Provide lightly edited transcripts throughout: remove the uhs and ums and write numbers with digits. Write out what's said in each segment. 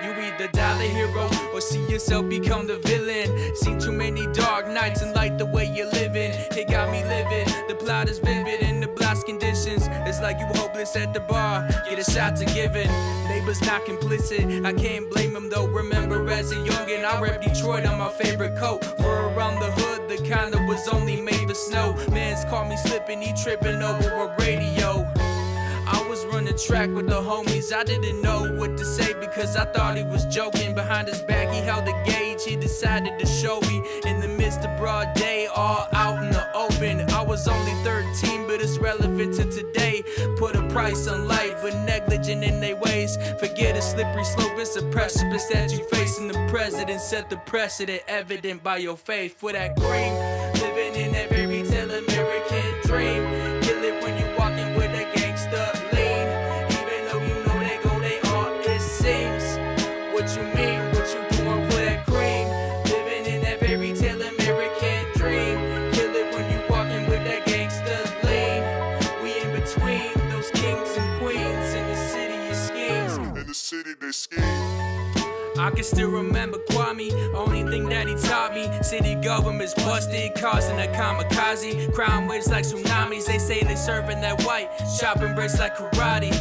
You either die the hero or see yourself become the villain. Seen too many dark nights and like the way you're living. It got me living, the plot is vivid in the blast conditions. It's like you hopeless at the bar, get a shot to giving. Neighbors not complicit, I can't blame them though. Remember as a youngin', I rep Detroit on my favorite coat. For around the hood, the kind that was only made for snow. Mans caught me slipping, he tripping over a radio. I was running track with the homies, I didn't know what to say because I thought he was joking. Behind his back he held a gauge, he decided to show me. In the midst of broad day, all out in the open. I was only 13, but it's relevant to today. Put a price on life, but negligent in their ways. Forget a slippery slope, it's a precipice that you face. And the president set the precedent, evident by your faith. For that cream, living in that fairy tale American dream. Kill it when you walking with a gangster lean. Even though you know they go, they all it seems. What you mean, what you doing for that cream? Living in that fairy tale American dream. Kill it when you walking with that gangster lean. We in between those kings and queens. In the city of schemes. In the city they scheme. I can still remember Kwame, only thing that he taught me. City government's busted, causing a kamikaze. Crime waves like tsunamis, they say they serving that white. Chopping bricks like karate.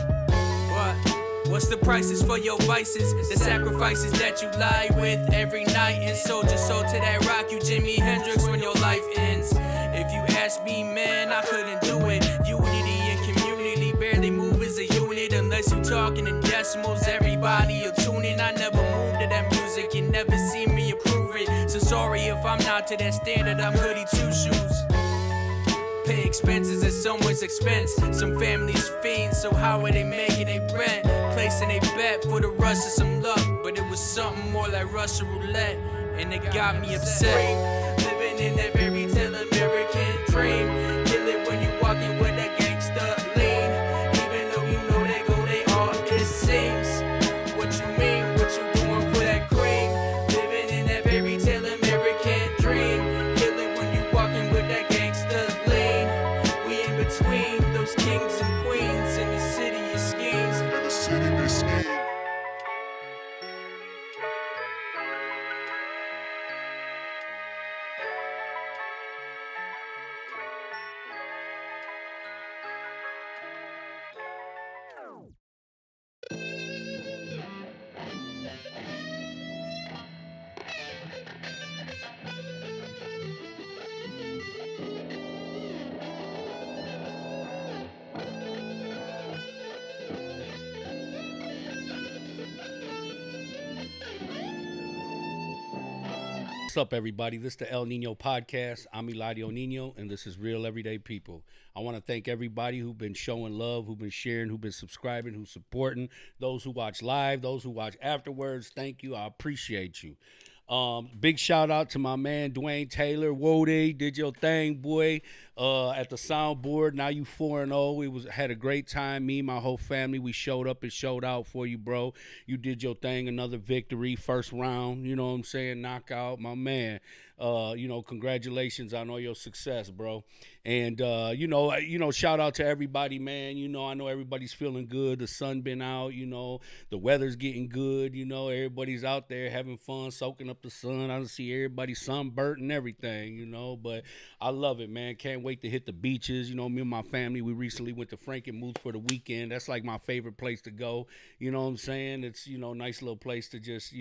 What's the prices for your vices? The sacrifices that you lie with every night. And sold your soul to that rock, you Jimi Hendrix when your life ends. If you ask me, man, I couldn't do it. Unity and community barely move as a unit. Unless you talking in decimals, everybody will tune in. I never moved to that music, you never see me approve it. So sorry if I'm not to that standard, I'm goody two shoes. Pay expenses at someone's expense. Some families fiends, so how are they making they rent? Placing a bet for the rush of some luck, but it was something more like Russian roulette, and it got me upset. Living in that fairy tale American dream. Kill it when you walking with that gangster lean. Even though you know they go, they all it seems. What you mean, what you doing for that cream? Living in that fairy tale American dream. Kill it when you walking with that gangster lean. We in between those kings and queens in the city of schemes. In the city they scheme. What's up, everybody? This is the El Niño podcast. I'm Eladio Niño, and this is Real Everyday People. I want to thank everybody who've been showing love, who've been sharing, who've been subscribing, who's supporting, those who watch live, those who watch afterwards. Thank you. I appreciate you. Big shout out to my man Dwayne Taylor. Wody, did your thing, boy. At the soundboard. Now you 4-0. Had a great time. Me, my whole family, we showed up and showed out for you, bro. You did your thing. Another victory, first round. You know what I'm saying? Knockout, my man. Congratulations on all your success, bro. And shout out to everybody, man. I know everybody's feeling good. The sun been out. The weather's getting good. Everybody's out there having fun, soaking up the sun. I see everybody sunburnt and everything. But I love it, man. Can't wait to hit the beaches. Me and my family, we recently went to Frankenmuth for the weekend. That's like my favorite place to go. You know what I'm saying? It's, nice little place to just,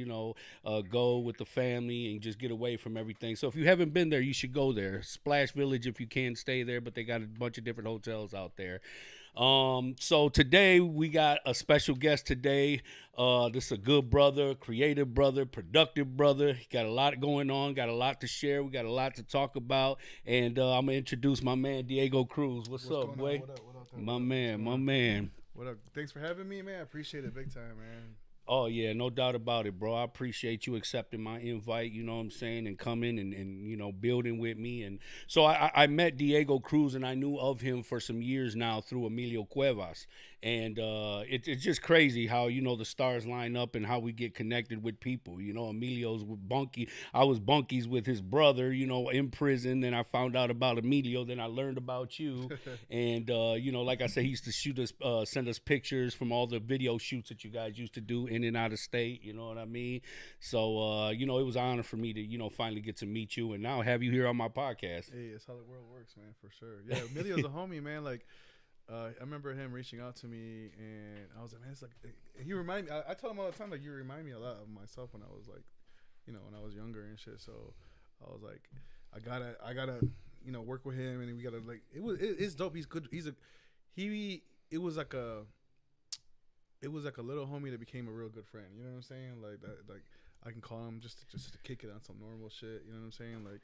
go with the family and just get away from everything. So if you haven't been there, you should go there. Splash Village, if you can, stay there, but they got a bunch of different hotels out there. So today we got a special guest today. This is a good brother, creative brother, productive brother. He got a lot going on, got a lot to share. We got a lot to talk about. And I'm going to introduce my man, Diego Cruz. What's up, boy? What up? My man. What up? Thanks for having me, man. I appreciate it big time, man. Oh, yeah, no doubt about it, bro. I appreciate you accepting my invite, you know what I'm saying, and coming and building with me. And so I met Diego Cruz, and I knew of him for some years now through Emilio Cuevas. And it's just crazy how, the stars line up and how we get connected with people. Emilio's with Bunky. I was Bunky's with his brother, in prison. Then I found out about Emilio. Then I learned about you. And, like I said, he used to send us pictures from all the video shoots that you guys used to do in and out of state. You know what I mean? So, it was an honor for me to, finally get to meet you and now have you here on my podcast. Hey, it's how the world works, man, for sure. Yeah, Emilio's a homie, man. Like, I remember him reaching out to me, and I was like, man, it's like he reminded me. I told him all the time, like, you remind me a lot of myself when I was like, when I was younger and shit. So I was like, I gotta, work with him, and we gotta like, it's dope. He's good. It was like a little homie that became a real good friend. You know what I'm saying? Like that, like I can call him just to kick it on some normal shit. You know what I'm saying? Like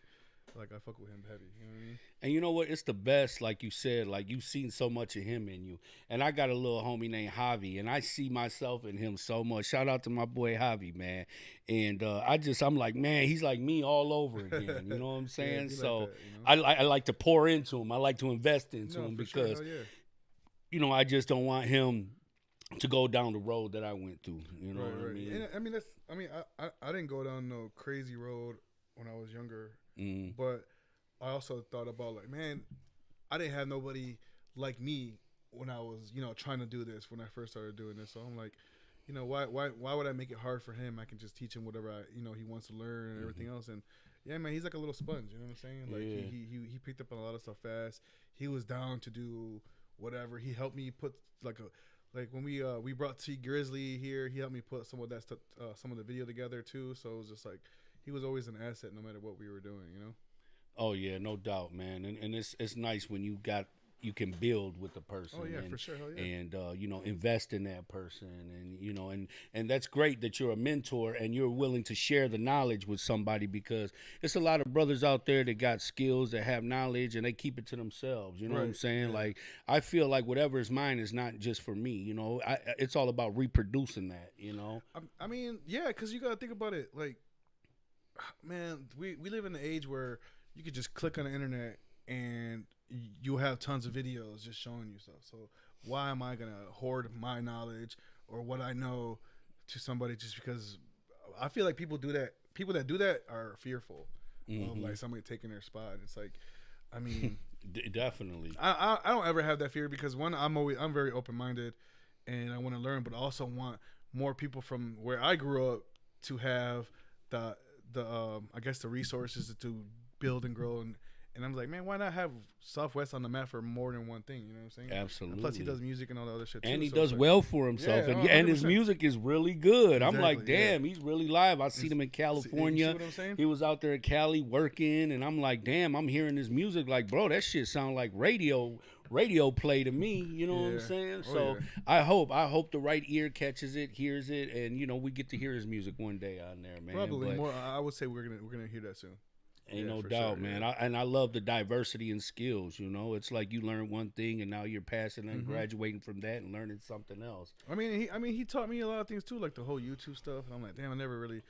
I fuck with him heavy. You know what I mean? And you know what? It's the best, like you said. Like you've seen so much of him in you. And I got a little homie named Javi, and I see myself in him so much. Shout out to my boy Javi, man. And I'm like, man, he's like me all over again. You know what I'm saying? Yeah, so like that, I like to pour into him. I like to invest into him because, sure. Yeah. I just don't want him to go down the road that I went through. You know what I mean? And I didn't go down no crazy road when I was younger. Mm. But I also thought about like, man, I didn't have nobody like me when I was, trying to do this when I first started doing this. So I'm like, why would I make it hard for him? I can just teach him whatever he wants to learn and everything else. And yeah, man, he's like a little sponge. You know what I'm saying? Like he picked up on a lot of stuff fast. He was down to do whatever. He helped me put like when we brought T Grizzly here, he helped me put some of that stuff, some of the video together too. So it was just like, he was always an asset no matter what we were doing, Oh yeah, no doubt, man. And it's nice when you can build with the person. Oh yeah, and, for sure. Hell yeah. And invest in that person, and that's great that you're a mentor and you're willing to share the knowledge with somebody, because it's a lot of brothers out there that got skills, that have knowledge, and they keep it to themselves. You know what I'm saying? Yeah. Like I feel like whatever is mine is not just for me. It's all about reproducing that. I mean, yeah, because you gotta think about it. Like, man, we live in an age where you could just click on the internet and you'll have tons of videos just showing you stuff. So why am I gonna hoard my knowledge or what I know to somebody just because? I feel like people do that. People that do that are fearful of like somebody taking their spot. It's like, I mean, definitely. I don't ever have that fear because one, I'm very open minded and I want to learn, but I also want more people from where I grew up to have the I guess the resources to build and grow, and I'm like, man, why not have Southwest on the map for more than one thing? You know what I'm saying? Absolutely. And plus, he does music and all the other shit too. And he so does like, well for himself, and his music is really good. I'm like, damn, he's really live. I seen him in California. See what I'm saying? He was out there in Cali working, and I'm like, damn, I'm hearing his music. Like, bro, that shit sound like radio play to me. You know what I'm saying? So I hope the right ear catches it, hears it, and we get to hear his music one day on there, man. Probably more. I would say we're gonna hear that soon. Ain't no doubt, man. I love the diversity in skills. It's like you learn one thing and now you're passing and graduating from that and learning something else. I mean, he taught me a lot of things too, like the whole YouTube stuff. And I'm like, damn, I never really,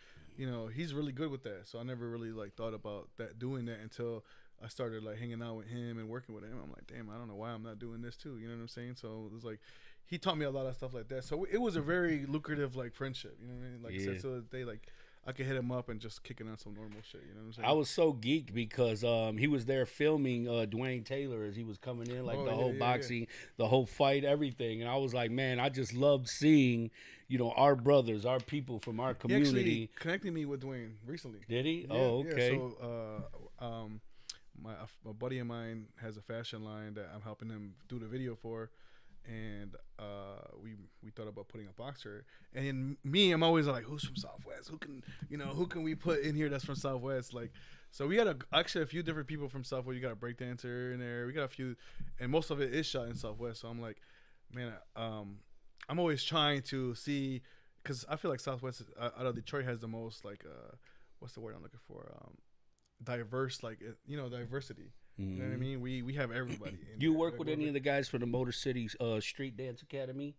he's really good with that. So I never really like thought about doing that until I started like hanging out with him and working with him. I'm like, damn, I don't know why I'm not doing this too. You know what I'm saying? So it was like, he taught me a lot of stuff like that. So it was a very lucrative like friendship. You know what I mean? Like I said, so they like. I could hit him up and just kicking on some normal shit. You know what I'm saying? I was so geeked because he was there filming Dwayne Taylor as he was coming in, like the whole boxing, the whole fight, everything. And I was like, man, I just loved seeing, our brothers, our people from our community. He actually connected me with Dwayne recently. Did he? Yeah, oh, okay. Yeah. So, my buddy of mine has a fashion line that I'm helping him do the video for. And we thought about putting a boxer. And I'm always like, who's from Southwest? Who can we put in here that's from Southwest? Like, so we got actually a few different people from Southwest. You got a breakdancer in there. We got a few, and most of it is shot in Southwest. So I'm like, man, I'm always trying to see, because I feel like Southwest out of Detroit has the most like what's the word I'm looking for? Diverse, like diversity. You know what I mean? We have everybody. You work with any of the guys from the Motor City Street Dance Academy?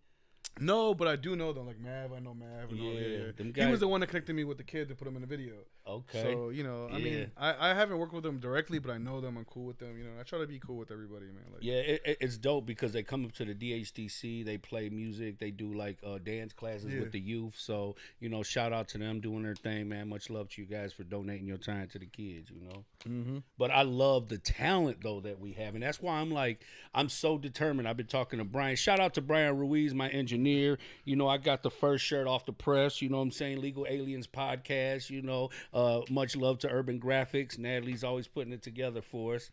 No, but I do know them. Like Mav, I know Mav. And all, he was the one that connected me with the kid to put him in the video. Okay. So, I mean, I haven't worked with them directly, but I know them. I'm cool with them. I try to be cool with everybody, man. Like, it's dope because they come up to the DHTC, they play music, they do like dance classes with the youth. So, shout out to them doing their thing, man. Much love to you guys for donating your time to the kids, But I love the talent, though, that we have. And that's why I'm so determined. I've been talking to Brian. Shout out to Brian Ruiz, my engineer. pioneer. You know, I got the first shirt off the press. You know what I'm saying? Legal Aliens podcast. You know, much love to Urban Graphics. Natalie's always putting it together for us.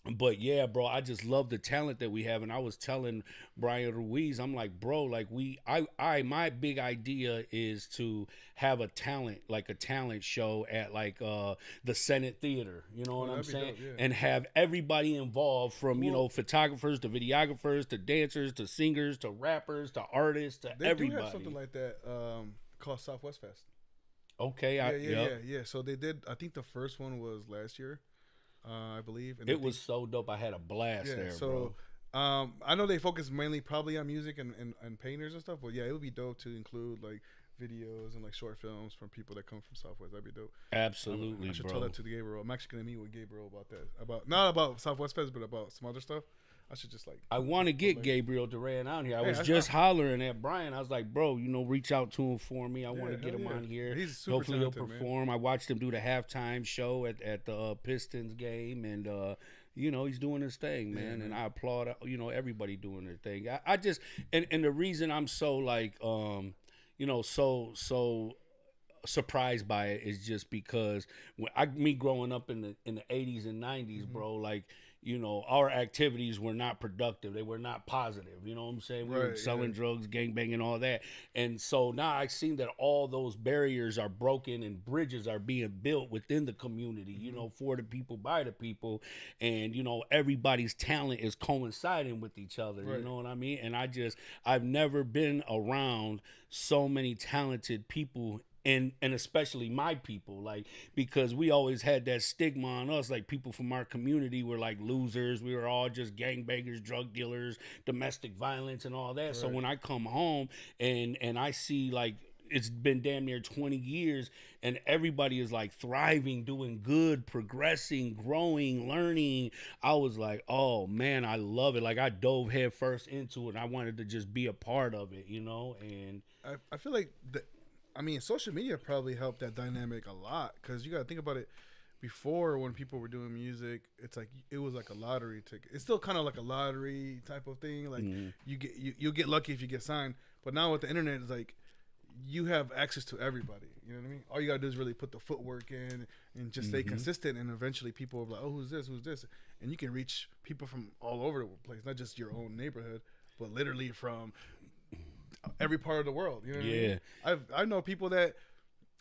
But yeah, bro, I just love the talent that we have. And I was telling Brian Ruiz, I'm like, bro, like my big idea is to have a talent show at like the Senate Theater. You know what I'm saying? Dope, yeah. And have everybody involved from, you know, photographers to videographers to dancers to singers to rappers to artists to They everybody. do have something like that called Southwest Fest. Okay, Yeah. So they did. I think the first one was last year. I believe. And it was so dope. I had a blast there, so, bro. I know they focus mainly probably on music and painters and stuff, but yeah, it would be dope to include like videos and like short films from people that come from Southwest. That'd be dope. Absolutely, I should bro. tell that to Gabriel. I'm actually gonna meet with Gabriel about that. Not about Southwest Fest, but about some other stuff. I should just like. I want to get Gabriel Duran out here. I Hey, was just hollering at Brian. I was like, bro, you know, reach out to him for me. I want to get him on here. He's super Hopefully he'll talented, perform. man. I watched him do the halftime show at the Pistons game, and you know, he's doing his thing, man. And I applaud, you know, everybody doing their thing. I just and the reason I'm so like you know, so surprised by it is just because me growing up in the 80s and 90s, bro, like, you know, our activities were not productive. They were not positive. You know what I'm saying? We were selling drugs, gangbanging, all that. And so now I've seen that all those barriers are broken and bridges are being built within the community, you know, for the people, by the people. And, you know, everybody's talent is coinciding with each other. You know what I mean? And I've never been around so many talented people, and especially my people, like, because we always had that stigma on us, like people from our community were like losers. We were all just gangbangers, drug dealers, domestic violence and all that. So when I come home and I see, like, it's been damn near 20 years and everybody is like thriving, doing good, progressing, growing, learning, I was like, oh man, I love it. Like, I dove head first into it and I wanted to just be a part of it, you know. And I feel like social media probably helped that dynamic a lot, because you got to think about it. Before, when people were doing music, it's like it was like a lottery ticket. It's still kind of like a lottery type of thing. Like you get lucky if you get signed. But now with the internet, it's like you have access to everybody. You know what I mean? All you gotta do is really put the footwork in and just stay consistent. And eventually, people will be like, "Oh, who's this? Who's this?" And you can reach people from all over the place, not just your own neighborhood, but literally from every part of the world. You know what I mean? I know people that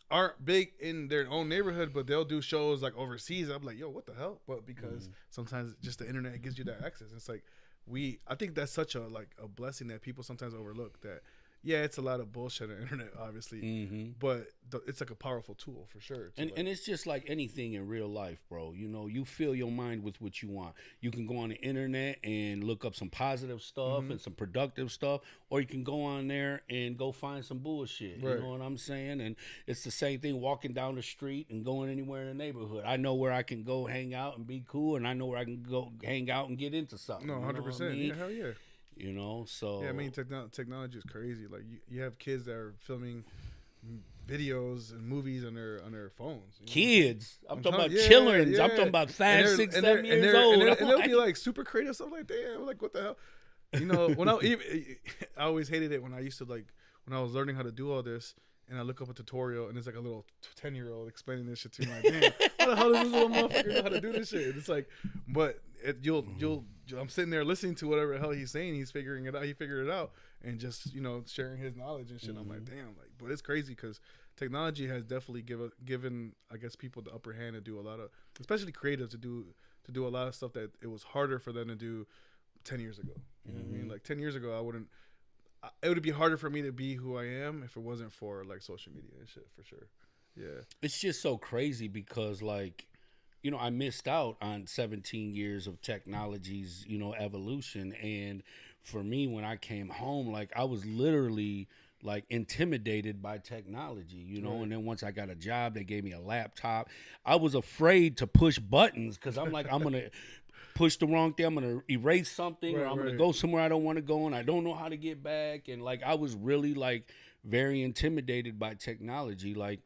aren't big in their own neighborhood, but they'll do shows like overseas. I'm like, yo, what the hell? But because sometimes just the internet gives you that access. It's like I think that's such a blessing that people sometimes overlook. That it's a lot of bullshit on the internet, obviously, but it's like a powerful tool for sure. And it's just like anything in real life, bro. You know, you fill your mind with what you want. You can go on the internet and look up some positive stuff and some productive stuff, or you can go on there and go find some bullshit. You know what I'm saying? And it's the same thing walking down the street and going anywhere in the neighborhood. I know where I can go hang out and be cool, and I know where I can go hang out and get into something. No, 100%. Yeah, hell yeah. You know, so yeah, I mean, technology is crazy. Like you have kids that are filming videos and movies on their phones. Kids, I'm talking about children. I'm talking about 5, 6, 7 years old. And they'll be like super creative stuff. Like, damn, like what the hell? You know, when I always hated it when I used to when I was learning how to do all this. And I look up a tutorial, and it's like a little 10-year-old explaining this shit to me. Like, damn, how the hell does this little motherfucker know how to do this shit? And it's like, but I'm sitting there listening to whatever the hell he's saying. He's figuring it out. He figured it out, and just sharing his knowledge and shit. I'm like, damn, but it's crazy because technology has definitely given I guess people the upper hand to do a lot of, especially creatives, to do a lot of stuff that it was harder for them to do 10 years ago. You know what I mean? Like 10 years ago, it would be harder for me to be who I am if it wasn't for like social media and shit, for sure. Yeah. It's just so crazy because I missed out on 17 years of technology's, evolution. And for me, when I came home, like I was literally like intimidated by technology, and then once I got a job, they gave me a laptop. I was afraid to push buttons because I'm like, I'm going to push the wrong thing, I'm gonna erase something, or I'm gonna go somewhere I don't want to go, and I don't know how to get back. And like I was really like very intimidated by technology. Like,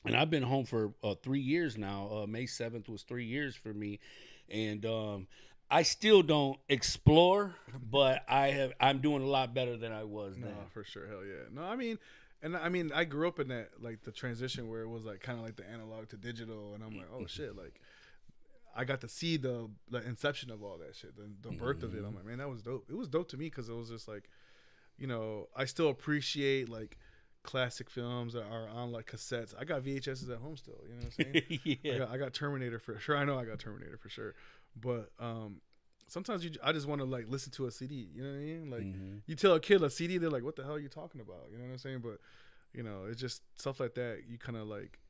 and I've been home for 3 years now. May 7th was 3 years for me, and I still don't explore, but I'm doing a lot better than I was No, then. for sure, hell yeah. No, I mean, I grew up in that like the transition where it was like kind of like the analog to digital, and I'm like, oh shit, like I got to see the inception of all that shit, the birth of it. I'm like, man, that was dope. It was dope to me because it was just like, I still appreciate like classic films that are on like cassettes. I got VHSs at home still. You know what I'm saying? Yeah. I got Terminator for sure. I know I got Terminator for sure. But sometimes I just want to like listen to a CD. You know what I mean? Like you tell a kid a CD, they're like, "What the hell are you talking about?" You know what I'm saying? But it's just stuff like that. You kind of like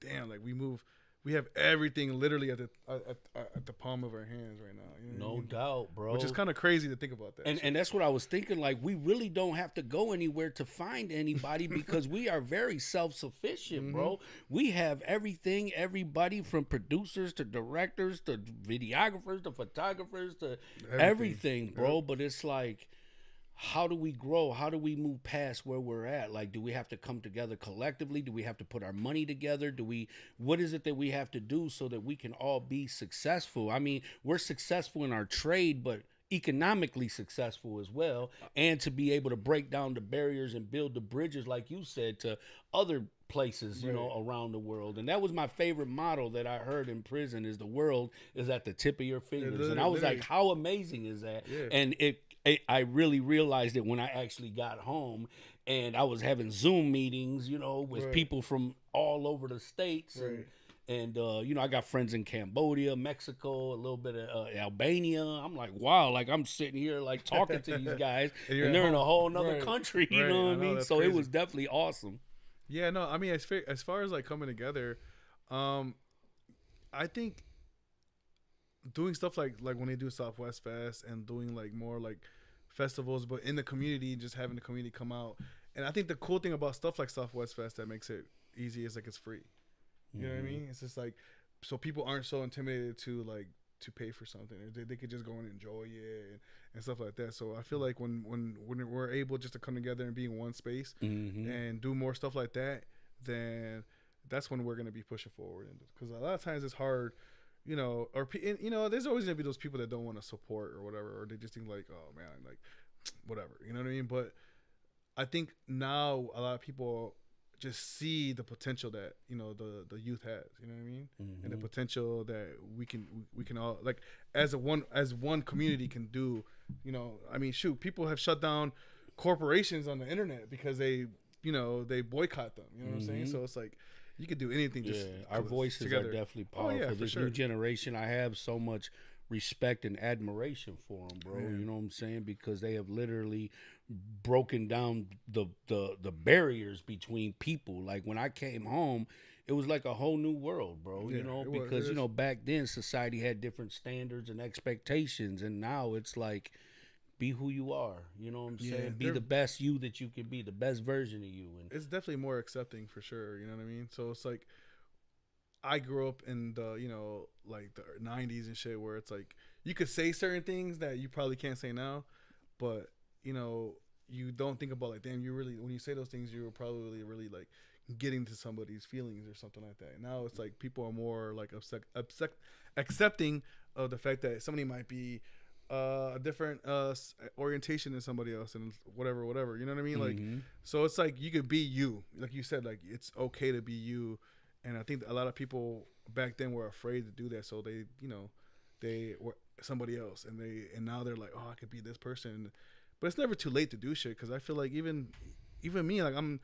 damn, like we have everything literally at the palm of our hands right now. You know what I No mean? doubt, bro. Which is kind of crazy to think about that. And that's what I was thinking. Like, we really don't have to go anywhere to find anybody because we are very self-sufficient, bro. We have everything, everybody from producers to directors to videographers to photographers to everything bro. But it's like, how do we grow? How do we move past where we're at? Like, do we have to come together collectively? Do we have to put our money together? What is it that we have to do so that we can all be successful? I mean, we're successful in our trade, but economically successful as well. And to be able to break down the barriers and build the bridges, like you said, to other places, around the world. And that was my favorite motto that I heard in prison is the world is at the tip of your fingers. And I was like, how amazing is that? Yeah. And I really realized it when I actually got home and I was having Zoom meetings, with people from all over the states. And I got friends in Cambodia, Mexico, a little bit of Albania. I'm like, wow, like I'm sitting here like talking to these guys and they're in a whole nother country, you know what I mean? So crazy. It was definitely awesome. Yeah, no, I mean, as far as like coming together, I think doing stuff like when they do Southwest Fest and doing like more like festivals, but in the community, just having the community come out. And I think the cool thing about stuff like Southwest Fest that makes it easy is like it's free. You know what I mean? It's just like, so people aren't so intimidated to pay for something. They could just go and enjoy it and stuff like that. So I feel like when we're able just to come together and be in one space and do more stuff like that, then that's when we're going to be pushing forward. Because a lot of times it's hard, or there's always going to be those people that don't want to support or whatever, or they just think like, oh man, like whatever, you know what I mean? But I think now a lot of people just see the potential that the youth has, you know what I mean, and the potential that we can all like as one community can do. I mean, shoot, people have shut down corporations on the internet because they boycott them. You know what I'm saying? So it's like you could do anything. Just our voices together. Are definitely powerful. For this new generation, I have so much respect and admiration for them, bro. You know what I'm saying? Because they have literally broken down the barriers between people. Like when I came home, it was like a whole new world, bro. Because back then society had different standards and expectations, and now it's like, be who you are. You know what I'm saying? Be the best you that you can be, the best version of you. And it's definitely more accepting for sure. You know what I mean? So it's like, I grew up in the, like the 90s and shit where it's like you could say certain things that you probably can't say now, but, you don't think about like, damn, you really, when you say those things, you're probably really like getting to somebody's feelings or something like that. Now it's like people are more like accepting of the fact that somebody might be a different orientation than somebody else and whatever, you know what I mean? Like, so it's like you could be you. Like you said, like it's okay to be you. And I think a lot of people back then were afraid to do that, so they were somebody else, and now they're like, oh, I could be this person. But it's never too late to do shit, because I feel like even me, like I'm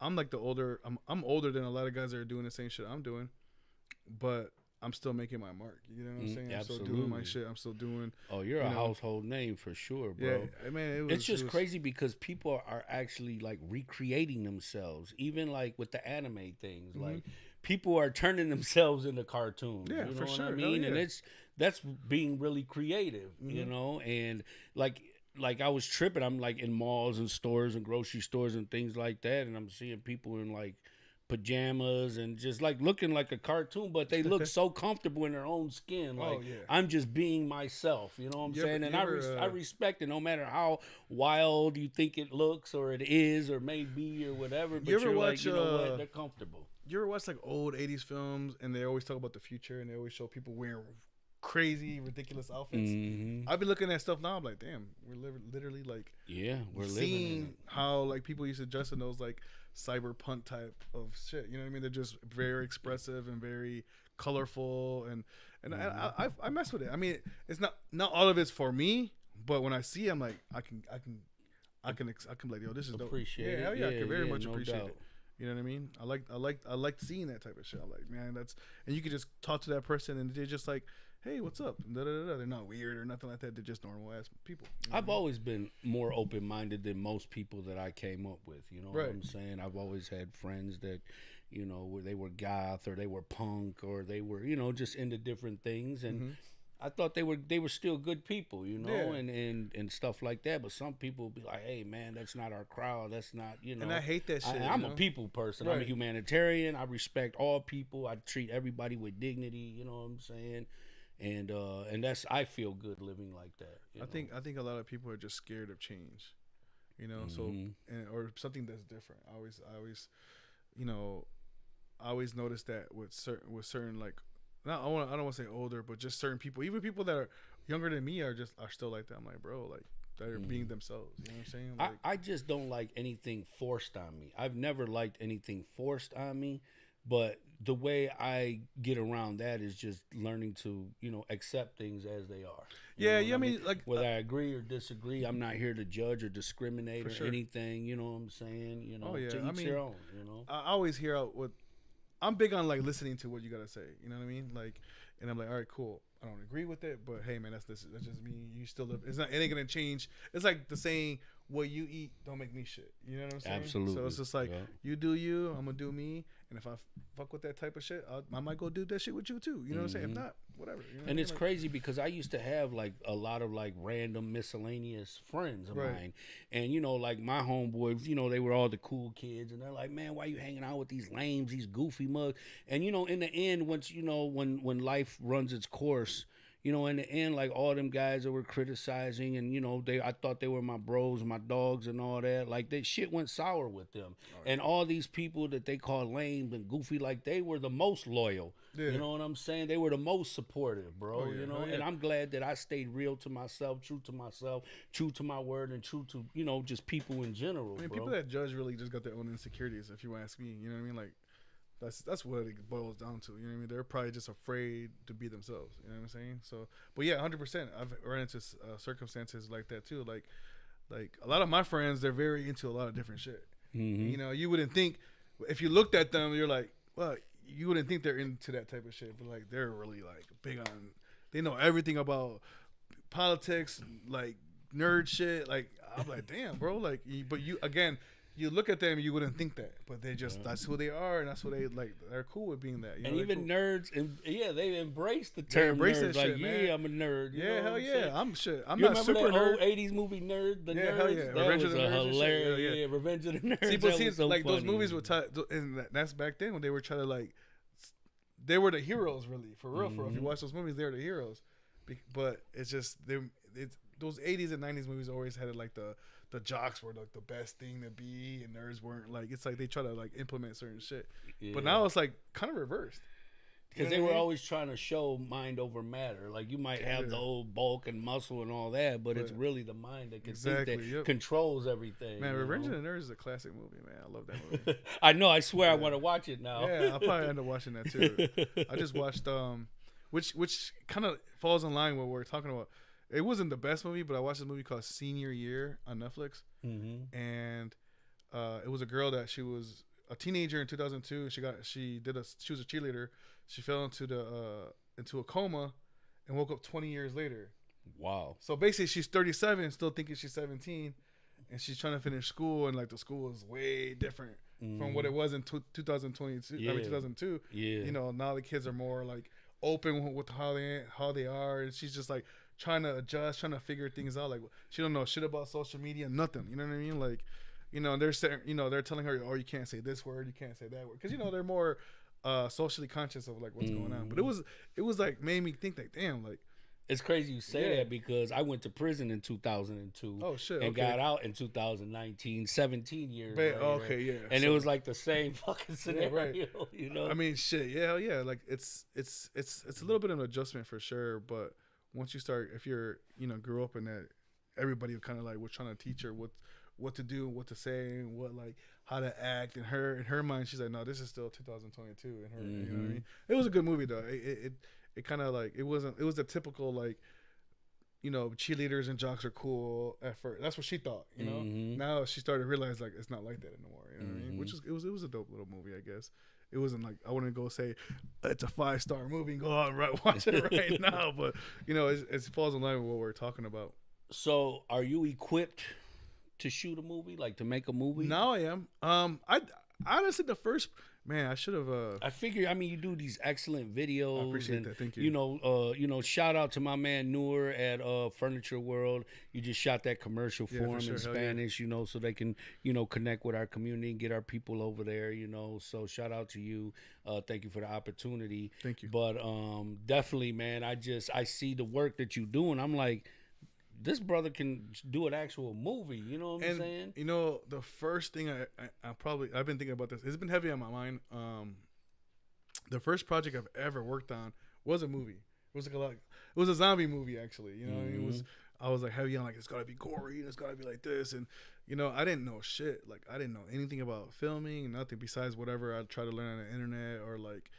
like I'm older than a lot of guys that are doing the same shit I'm doing, but I'm still making my mark. You know what I'm saying? Absolutely. I'm still doing my shit. I'm still doing. Oh, you're a household name for sure, bro. Yeah, man, it's just crazy because people are actually like recreating themselves, even like with the anime things. Like people are turning themselves into cartoons. Yeah, you know for what sure. I mean? Yeah. And that's being really creative, and like I was tripping. I'm like in malls and stores and grocery stores and things like that, and I'm seeing people in like pajamas and just like looking like a cartoon, but they look so comfortable in their own skin. Like, I'm just being myself, you know what I'm saying? And I respect it, no matter how wild you think it looks or it is or may be or whatever. But you're like, you know what? They're comfortable. You ever watch like old 80s films and they always talk about the future and they always show people wearing crazy, ridiculous outfits. I've been looking at stuff now. I'm like, damn, we're literally like, we're living in seeing it. how like people used to dress in those like cyberpunk type of shit. You know what I mean? They're just very expressive and very colorful, and I mess with it. I mean, it's not all of it's for me, but when I see it, I'm like, I can be like, yo, this is dope. Appreciate it. Yeah, hell yeah, I can very much no appreciate doubt. it. You know what I mean? I like seeing that type of shit. I'm like, man, and you can just talk to that person and they're just like, hey, what's up? Da, da, da, da. They're not weird or nothing like that. They're just normal ass people. You know I've what I mean? always been more open minded than most people that I came up with. You know what Right. I'm saying? I've always had friends that, you know, where they were goth or they were punk or they were, you know, just into different things, and I thought they were still good people, you know, Yeah. and stuff like that. But some people would be like, hey man, that's not our crowd. That's not, you know. And I hate that shit. I'm you a know? people person. I'm a Right. humanitarian. I respect all people. I treat everybody with dignity. You know what I'm saying? And that's, I feel good living like that. You know? I think a lot of people are just scared of change, you know. So or something that's different. I always, you know, I always notice that with certain like, I don't want to say older, but just certain people, even people that are younger than me are still like that. I'm like, bro, like they're being themselves. You know what I'm saying? Like, I just don't like anything forced on me. I've never liked anything forced on me, but the way I get around that is just learning to, you know, accept things as they are. You know what I mean, like, whether I agree or disagree, I'm not here to judge or discriminate or sure. anything. You know what I'm saying? You know, Oh, yeah. to I each mean, their own. You know, I always hear out what I'm big on, like listening to what you gotta say. You know what I mean? Like, and I'm like, all right, cool. I don't agree with it, but hey, man, that's just me. You still live. It ain't gonna change. It's like the saying, "What you eat don't make me shit." You know what I'm saying? Absolutely. So it's just like, Yeah. you do you. I'm gonna do me. And if I fuck with that type of shit, I might go do that shit with you too. You know what I'm saying? If not, whatever. You know what I And mean? it's Like, crazy because I used to have like a lot of like random miscellaneous friends of Right. mine. And you know, like my homeboys, you know, they were all the cool kids and they're like, man, why you hanging out with these lames, these goofy mugs? And you know, in the end, once you know, when life runs its course, you know, in the end, like all them guys that were criticizing and, you know, I thought they were my bros, my dogs and all that. Like that shit went sour with them. And all these people that they call lame and goofy, like they were the most loyal. Yeah. You know what I'm saying? They were the most supportive, bro. Oh, yeah. You know, Oh, yeah. and I'm glad that I stayed real to myself, true to my word, and true to, you know, just people in general. I mean, bro. people that judge really just got their own insecurities. If you ask me, you know what I mean? Like, that's what it boils down to. You know what I mean? They're probably just afraid to be themselves. You know what I'm saying? So, but yeah, 100%. I've run into circumstances like that too. Like a lot of my friends, they're very into a lot of different shit. You know, you wouldn't think if you looked at them, you're like, well, you wouldn't think they're into that type of shit, but like they're really like big on. They know everything about politics, like nerd shit. Like I'm like, damn, bro. Like, but you again. You look at them, you wouldn't think that, but they just that's who they are, and that's what they like. They're cool with being that. You know, And even cool. nerds, and they embrace the term embrace nerd. that Like, shit, man. yeah, I'm a nerd. You know Yeah, what hell I'm yeah. saying? I'm shit. I'm You not remember super that nerd. old '80s movie Nerd? The Yeah, Nerds. hell yeah. That Revenge was of the a Nerds and shit. hilarious. Yeah. Revenge of the Nerds. See, but that see, was so like those funny. movies were, and that's back then when they were trying to like, they were the heroes, really, for real. For real. If you watch those movies, they were the heroes. But it's just those '80s and '90s movies always had like the jocks were like the best thing to be, and nerds weren't. Like it's like they try to like implement certain shit. Yeah. But now it's like kind of reversed. Because they were always trying to show mind over matter. Like you might have the old bulk and muscle and all that, but it's really the mind that can think that controls everything. Man, you Revenge know? of the Nerds is a classic movie, man. I love that movie. I know. I swear, I want to watch it now. Yeah, I'll probably end up watching that too. I just watched which kind of falls in line with what we're talking about. It wasn't the best movie, but I watched a movie called Senior Year on Netflix, and it was a girl that she was a teenager in 2002. She was a cheerleader. She fell into a coma and woke up 20 years later. Wow. So basically, she's 37, still thinking she's 17, and she's trying to finish school, and like the school is way different from what it was in 2022. I mean 2002. Yeah. You know, now the kids are more like open with how they are, and she's just like trying to adjust, trying to figure things out. Like she don't know shit about social media, nothing. You know what I mean? Like, you know, they're saying, you know, they're telling her, oh, you can't say this word, you can't say that word, because you know they're more socially conscious of like what's going on. But it was like made me think like, damn, like It's crazy you say Yeah. that because I went to prison in 2002 Oh shit. and Okay. got out in 2019, 17 years Man, later. okay, yeah. And So- it was like the same fucking scenario, right. you know? I mean, shit. Yeah, yeah. Like it's a little bit of an adjustment for sure. But once you start, if you're grew up in that, everybody kind of like was trying to teach her what to do, what to say, and what like how to act. In her mind, she's like, no, this is still 2022. And her, you know what I mean? It was a good movie though. It kind of like it was a typical like. Cheerleaders and jocks are cool at first. That's what she thought, Now she started to realize like it's not like that anymore. You know what I mean? Which is it was a dope little movie, I guess. It wasn't like I wouldn't go say it's a 5-star movie and go out and watch it right now, but it falls in line with what we're talking about. So, are you equipped to shoot a movie, like to make a movie? Now I am. I honestly the first man I should have. I figure. I mean, you do these excellent videos. I appreciate and, that. Thank you. Shout out to my man Noor at Furniture World. You just shot that commercial Yeah, for for him sure. in Hell yeah. Spanish, so they can, connect with our community and get our people over there, So shout out to you. Thank you for the opportunity. Thank you. But definitely, man, I see the work that you do, and I'm like, this brother can do an actual movie. You know what I'm saying? The first thing I've been thinking about this. It's been heavy on my mind. The first project I've ever worked on was a movie. It was it was a zombie movie actually. I was like heavy on like it's gotta be gory and it's gotta be like this and I didn't know shit. Like I didn't know anything about filming, nothing besides whatever I tried to learn on the internet or like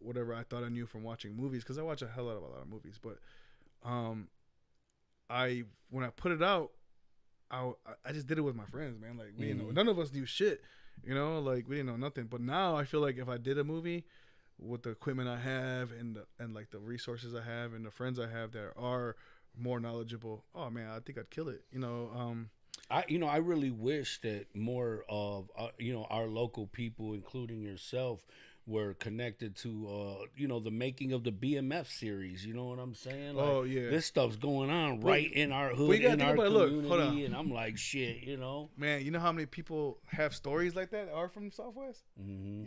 whatever I thought I knew from watching movies because I watch a lot of movies. But when I put it out, I just did it with my friends, man. Like we didn't know, none of us knew shit, like we didn't know nothing. But now I feel like if I did a movie with the equipment I have and like the resources I have and the friends I have that are more knowledgeable, oh man, I think I'd kill it. I really wish that more of our local people, including yourself, were connected to the making of the BMF series. You know what I'm saying? Like, oh yeah, this stuff's going on right in our hood, gotta in think our about it. Look, community, hold on. and I'm like, shit, man. You know how many people have stories like that are from the Southwest?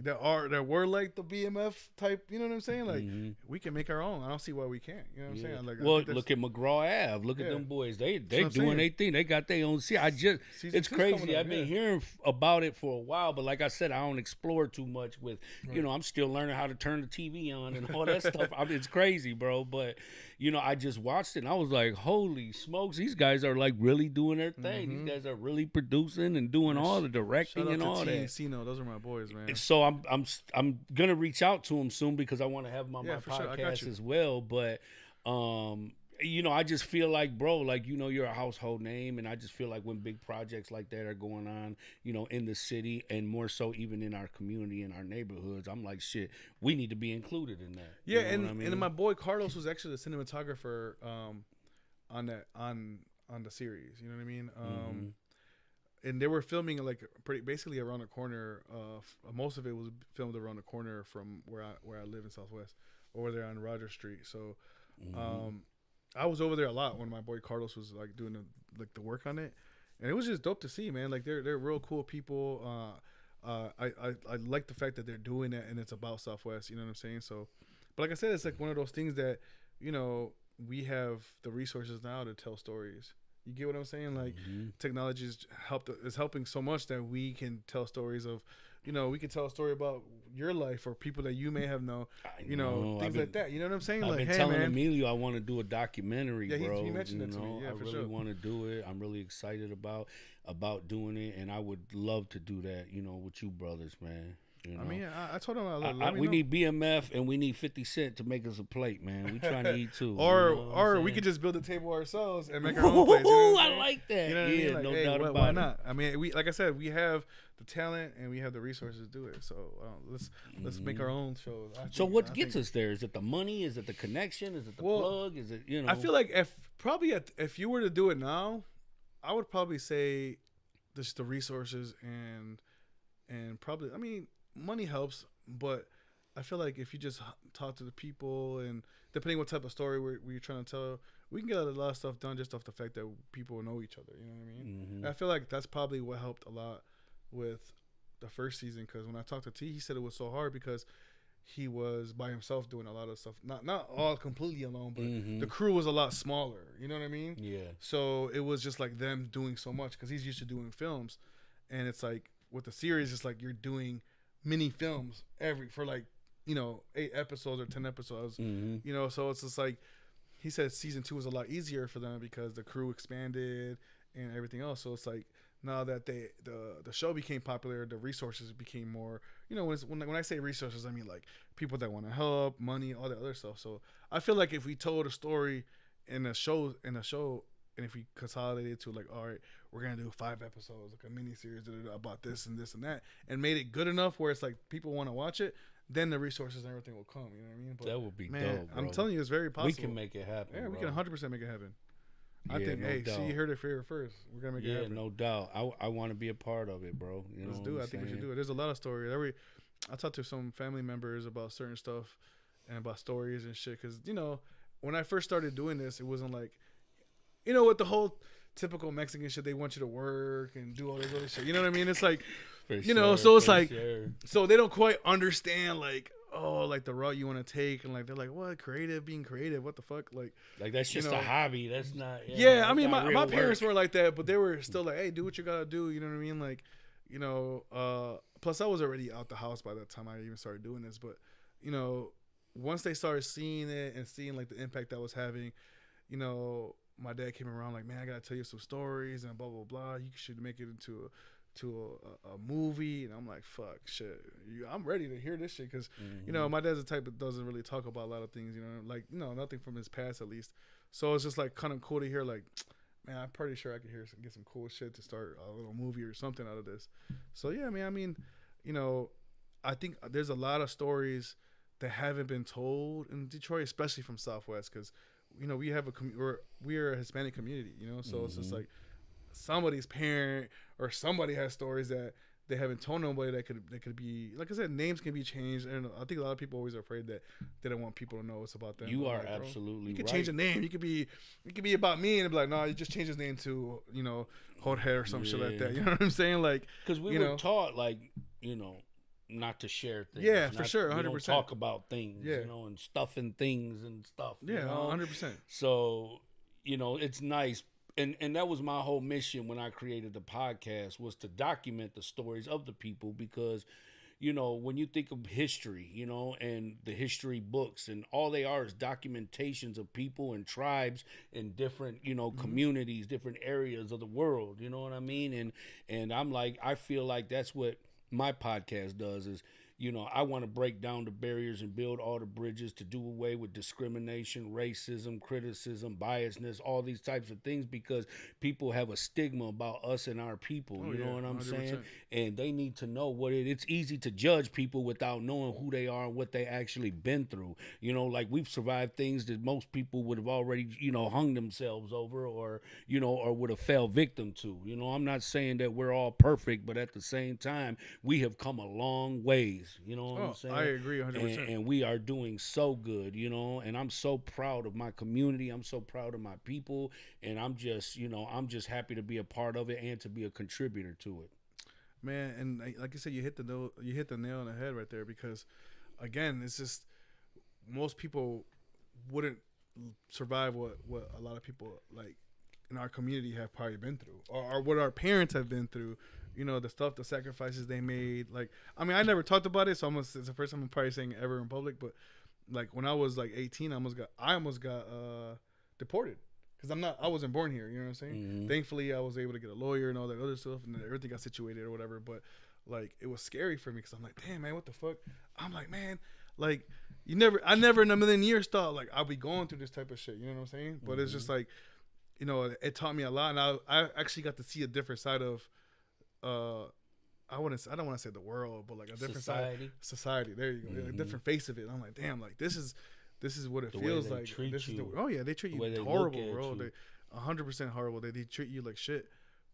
That were like the BMF type. You know what I'm saying? Like we can make our own. I don't see why we can't. You know what I'm saying? Like, well, look at McGraw Ave. Look at them boys. They doing their thing. They got their own series. It's crazy. I've been hearing about it for a while, but like I said, I don't explore too much with I'm still learning how to turn the TV on and all that stuff. I mean, it's crazy, bro. But I just watched it and I was like, holy smokes, these guys are like really doing their thing. These guys are really producing and doing all the directing and all that. Those are my boys, man. So I'm gonna reach out to them soon because I want to have them on my for sure. I got podcast you. as well. But I just feel like, bro, like you're a household name, and I just feel like when big projects like that are going on, in the city and more so even in our community and our neighborhoods, I'm like, shit, we need to be included in that. Yeah, You know and what I mean? and my boy Carlos was actually the cinematographer on the series. You know what I mean? And they were filming like basically around the corner. Most of it was filmed around the corner from where I live in Southwest, over there on Rogers Street. So, I was over there a lot when my boy Carlos was like doing the work on it, and it was just dope to see, man. Like they're real cool people. I like the fact that they're doing it and it's about Southwest. You know what I'm saying? So, but like I said, it's like one of those things that we have the resources now to tell stories. You get what I'm saying? Like technology is helping so much that we can tell stories of, we can tell a story about your life or people that you may have known, things like that. You know what I'm saying? I've Like, been hey, telling man. Emilio I want to do a documentary, Yeah, bro. he mentioned it to me. Yeah, I for really sure. want to do it. I'm really excited about doing it, and I would love to do that, with you brothers, man. I mean, I told him we need BMF and we need 50 Cent to make us a plate, man. We trying to eat too. Or we could just build a table ourselves and make our own place. I like that. You know what I mean? Like, no hey, doubt about why it. not? I mean, like I said, we have the talent and we have the resources to do it. So let's make our own shows. So what gets us there? Is it the money? Is it the connection? Is it the plug? Is it I feel like if you were to do it now, I would probably say just the resources and probably, I mean, money helps, but I feel like if you just talk to the people and depending what type of story we're trying to tell, we can get a lot of stuff done just off the fact that people know each other. You know what I mean? And I feel like that's probably what helped a lot with the first season, because when I talked to T, he said it was so hard because he was by himself doing a lot of stuff. Not all completely alone, but the crew was a lot smaller. You know what I mean? Yeah. So it was just like them doing so much because he's used to doing films, and it's like with the series, it's like you're doing mini films for like 8 episodes or 10 episodes. So it's just like he said season 2 was a lot easier for them because the crew expanded and everything else. So it's like now that the show became popular, the resources became more. When I say resources, I mean like people that want to help, money, all that other stuff. So I feel like if we told a story in a show, and if we consolidated it to like, all right, we're gonna do 5 episodes, like a mini series about this and this and that, and made it good enough where it's like people want to watch it, then the resources and everything will come. You know what I mean? But That would be dope, bro. I'm telling you, it's very possible. We can make it happen. Yeah, we bro. can 100% make it happen. I Yeah, think, no hey, doubt. see, you heard it here first. We're gonna make it happen. Yeah, no doubt. I want to be a part of it, bro. Let's do it. I think we should do it. There's a lot of stories. I talked to some family members about certain stuff and about stories and shit. Because when I first started doing this, it wasn't like, with the whole typical Mexican shit, they want you to work and do all this other shit. You know what I mean? It's like, so it's like, so they don't quite understand like, oh, like the route you want to take, and like they're like, what, being creative, what the fuck, like that's just a hobby. That's not. I mean, my parents were like that, but they were still like, hey, do what you gotta do. You know what I mean? Like, plus I was already out the house by that time I even started doing this, but once they started seeing it and seeing like the impact that was having, my dad came around like, man, I gotta tell you some stories and blah blah blah. You should make it into a movie. And I'm like, fuck, shit, I'm ready to hear this shit because my dad's the type that doesn't really talk about a lot of things. Like nothing from his past at least. So it's just like kind of cool to hear like, man, I'm pretty sure I could get some cool shit to start a little movie or something out of this. So yeah, man, I mean, I think there's a lot of stories that haven't been told in Detroit, especially from Southwest, because we have we're a Hispanic community, so it's just like somebody's parent or somebody has stories that they haven't told nobody that could be, like I said, names can be changed, and I think a lot of people are always afraid that they don't want people to know it's about them. You are like, absolutely you can right. change the name. You could be about me and be like, no, you just change his name to Jorge or some shit like that. You know what I'm saying? Like, because we were taught like not to share things. Yeah, for sure, 100%. We don't talk about things, Yeah. and stuff and things and stuff. Yeah, 100%. So, it's nice. And that was my whole mission when I created the podcast, was to document the stories of the people, because, when you think of history, and the history books, and all they are is documentations of people and tribes in different, communities, different areas of the world. You know what I mean? And I'm like, I feel like that's what my podcast does is, I want to break down the barriers and build all the bridges to do away with discrimination, racism, criticism, biasness, all these types of things, because people have a stigma about us and our people. You know what I'm 100%. saying? And they need to know it's easy to judge people without knowing who they are and what they actually been through. Like we've survived things that most people would have already, hung themselves over or would have fell victim to. I'm not saying that we're all perfect, but at the same time, we have come a long ways. You know what I'm saying? I agree 100%. And we are doing so good, and I'm so proud of my community. I'm so proud of my people, and I'm just happy to be a part of it and to be a contributor to it. Man, and like you said, you hit the nail on the head right there, because again, it's just most people wouldn't survive what a lot of people like in our community have probably been through, or what our parents have been through. The stuff, the sacrifices they made. Like, I mean, I never talked about it, so it's the first time I'm probably saying it ever in public. But like when I was like 18, I almost got deported because I wasn't born here. You know what I'm saying? Mm-hmm. Thankfully, I was able to get a lawyer and all that other stuff, and everything got situated or whatever. But like, it was scary for me because I'm like, damn, man, what the fuck? I'm like, man, like I never in a million years thought like I'll be going through this type of shit. You know what I'm saying? But it's just like, it taught me a lot, and I actually got to see a different side of. I don't want to say the world, but like a different society. There you go. Mm-hmm. A different face of it. And I'm like, damn, like this is what it feels like. This is they treat you horrible, bro. They 100% horrible. They treat you like shit.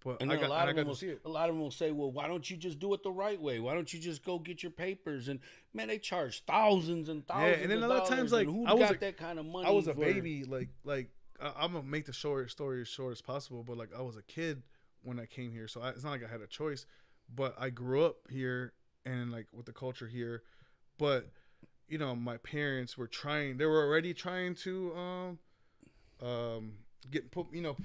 But and I got to see it. A lot of them will say, well, why don't you just do it the right way? Why don't you just go get your papers? And man, they charge thousands and thousands. Yeah, and then a lot of times, like, who got that kind of money? I was a baby, like I'm gonna make the story as short as possible. But like, I was a kid when I came here, so it's not like I had a choice. But I grew up here and like with the culture here. But you know, my parents were trying. They were already trying to get put, you know,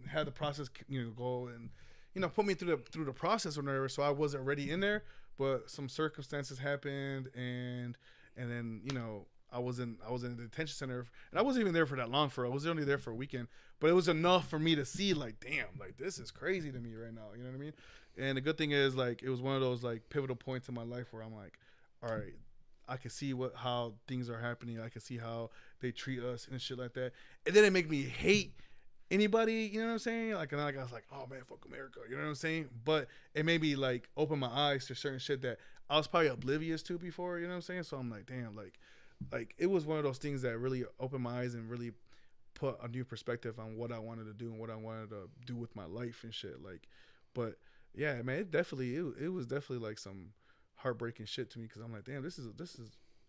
have the process, you know, go and, you know, put me through the process or whatever. So I wasn't already in there, but some circumstances happened, and then, you know, I was in the detention center, and I wasn't even there for that long. I was only there for a weekend, but it was enough for me to see, like, damn, like, this is crazy to me right now. You know what I mean? And the good thing is, like, it was one of those, like, pivotal points in my life where I'm like, all right, I can see how things are happening. I can see how they treat us and shit like that. And then it make me hate anybody, you know what I'm saying? Like, and I was like, oh man, fuck America, you know what I'm saying? But it made me, like, open my eyes to certain shit that I was probably oblivious to before, you know what I'm saying? So I'm like, damn, like it was one of those things that really opened my eyes and really put a new perspective on what I wanted to do and what I wanted to do with my life and shit. Like, but yeah, man, it was definitely like some heartbreaking shit to me, because I'm like, damn, this is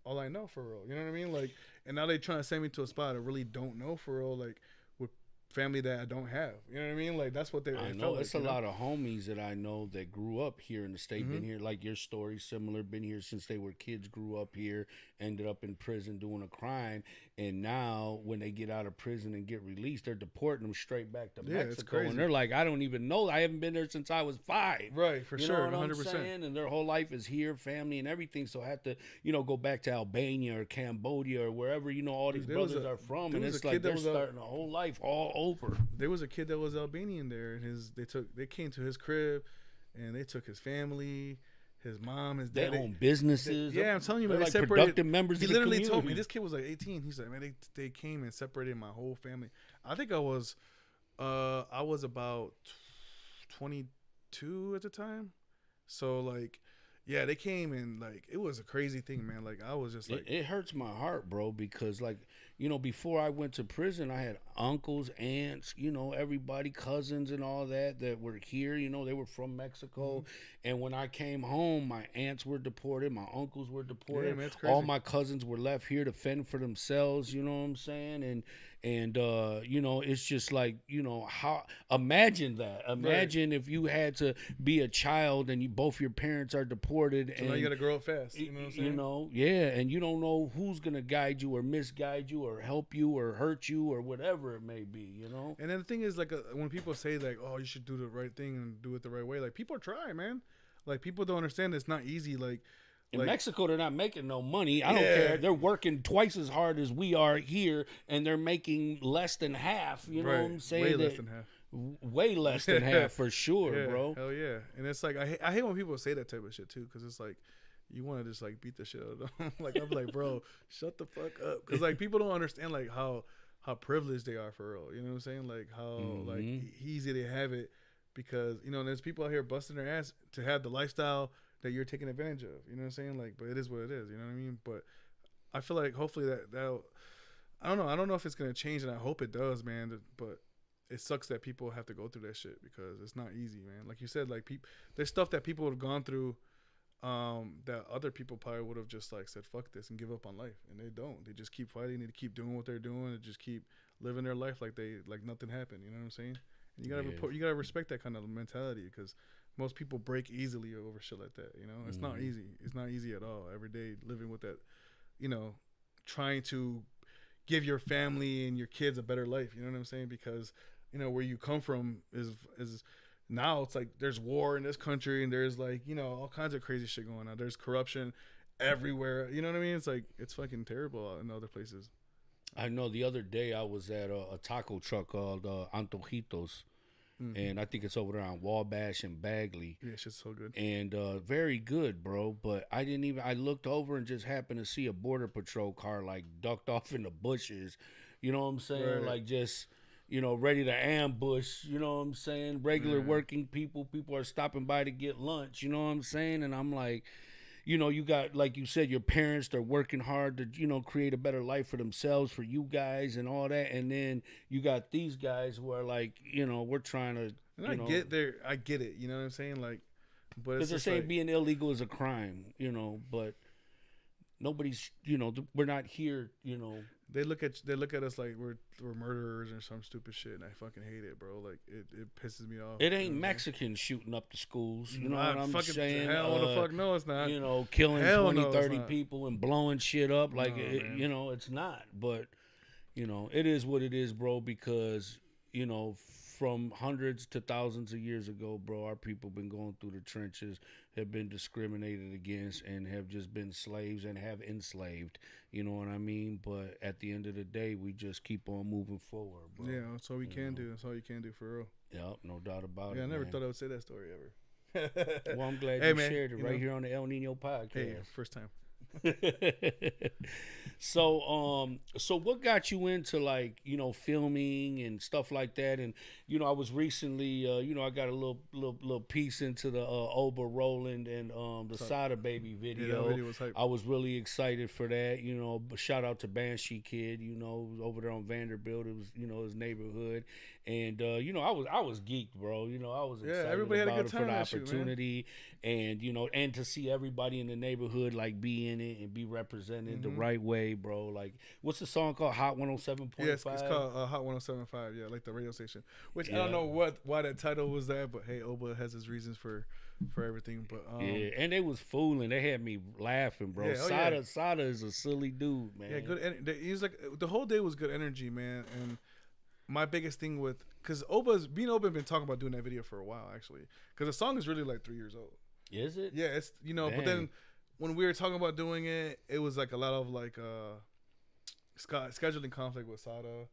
all I know for real. You know what I mean? Like, and now they trying to send me to a spot I really don't know for real, like with family that I don't have. You know what I mean? Like, that's what they. I know it's like, a lot of homies that I know that grew up here in the state, been here, like your story similar, been here since they were kids, grew up here, ended up in prison doing a crime, and now when they get out of prison and get released, they're deporting them straight back to Mexico, and they're like, I don't even know, I haven't been there since I was 5. Right, for sure, 100%. And their whole life is here, family and everything, so I have to, you know, go back to Albania or Cambodia or wherever, you know, all these brothers are from, and it's like they're starting a whole life all over. There was a kid that was Albanian there, and they came to his crib, and they took his family, his mom, his dad. They own businesses. Yeah, I'm telling you, man, they like separated, productive members. He of the literally community. told me, this kid was like 18. He's like, man, they came and separated my whole family. I think I was about 22 at the time, so like, yeah, they came, and like, it was a crazy thing, man. Like, I was just like, it hurts my heart, bro, because like, you know, before I went to prison, I had uncles, aunts, you know, everybody, cousins and all that were here, you know, they were from Mexico. And when I came home, my aunts were deported, my uncles were deported. Yeah, man, it's crazy. All my cousins were left here to fend for themselves, you know what I'm saying? And you know, it's just like, you know, how, imagine that. Imagine if you had to be a child and both your parents are deported, so and now you gotta grow up fast. You know what I'm saying? You know, yeah, and you don't know who's gonna guide you or misguide you or help you or hurt you or whatever it may be, you know. And then the thing is, like, when people say like, oh, you should do the right thing and do it the right way, like, people try, man. Like, people don't understand it's not easy. Like, in Mexico, they're not making no money. I don't care. They're working twice as hard as we are here, and they're making less than half. You know what I'm saying? Way less than half. Way less than half for sure, bro. Hell yeah. And it's like, I hate when people say that type of shit too, because it's like, you want to just like beat the shit out of them. Like, I'm like, bro, shut the fuck up, because like, people don't understand like how privileged they are for real. You know what I'm saying? Like, how like easy they have it, because, you know, there's people out here busting their ass to have the lifestyle that you're taking advantage of. You know what I'm saying? Like, but it is what it is. You know what I mean? But I feel like hopefully that I don't know if it's gonna change, and I hope it does, man. But it sucks that people have to go through that shit, because it's not easy, man. Like you said, like, there's stuff that people have gone through that other people probably would have just like said fuck this and give up on life, and they don't. They just keep fighting. They keep doing what they're doing, and just keep living their life like nothing happened. You know what I'm saying? And you gotta respect that kind of mentality, because most people break easily over shit like that. You know, it's not easy. It's not easy at all. Every day living with that, you know, trying to give your family and your kids a better life. You know what I'm saying? Because, you know, where you come from is now it's like there's war in this country, and there's like, you know, all kinds of crazy shit going on. There's corruption everywhere. You know what I mean? It's like, it's fucking terrible in other places. I know the other day I was at a taco truck called Antojitos. And I think it's over there on Wabash and Bagley. Yeah, shit's so good. And very good, bro. But I looked over and just happened to see a Border Patrol car, like, ducked off in the bushes. You know what I'm saying? Right. Like, just, you know, ready to ambush. You know what I'm saying? Regular working people are stopping by to get lunch. You know what I'm saying? And I'm like, you know, you got, like you said, your parents, they're working hard to, you know, create a better life for themselves, for you guys and all that. And then you got these guys who are like, you know, we're trying to, and I get it. You know what I'm saying? Like, but because they're saying being illegal is a crime, you know, but nobody's, you know, we're not here, you know. They look at us like we're murderers or some stupid shit, and I fucking hate it, bro. Like it pisses me off. It ain't Mexicans shooting up the schools. You know what I'm fucking saying? Hell the fuck no, it's not. You know, killing Hell 20, no, it's 30 not. people and blowing shit up. Like, No, man. you know, it's not. But, you know, it is what it is, bro, because, you know, from hundreds to thousands of years ago, bro, our people been going through the trenches, have been discriminated against, and have just been slaves and have enslaved. You know what I mean? But at the end of the day, we just keep on moving forward, bro. Yeah, that's all we can do. That's all you can do for real. Yep, no doubt about it. Yeah, I never man. thought I would say that story ever. Well, I'm glad Hey, you man, shared it you right know. here on the El Nino podcast. Hey, first time. So what got you into, like, you know, filming and stuff like that? And, you know, I was recently, you know, I got a little piece into the Oba Roland and the Sada Baby video. Yeah, that video was hype. I was really excited for that. You know, shout out to Banshee Kid. You know, over there on Vanderbilt. It was, you know, his neighborhood, and you know, I was geeked, bro. You know, I was excited everybody had a about good it time for the that shoot, man. opportunity, and you know, and to see everybody in the neighborhood like be in it and be represented the right way, bro. Like, what's the song called? Hot 107.5. Yeah, it's called Hot 107.5. Yeah, like the radio station. Which I don't know why that title was that, but hey, Oba has his reasons for everything. But yeah, and they was fooling. They had me laughing, bro. Yeah, Sada is a silly dude, man. yeah, good. He's like the whole day was good energy, man. And my biggest thing with because Oba been talking about doing that video for a while actually, because the song is really like 3 years old. Is it? Yeah, it's but Dang. then when we were talking about doing it, it was like a lot of like scheduling conflict with Sada,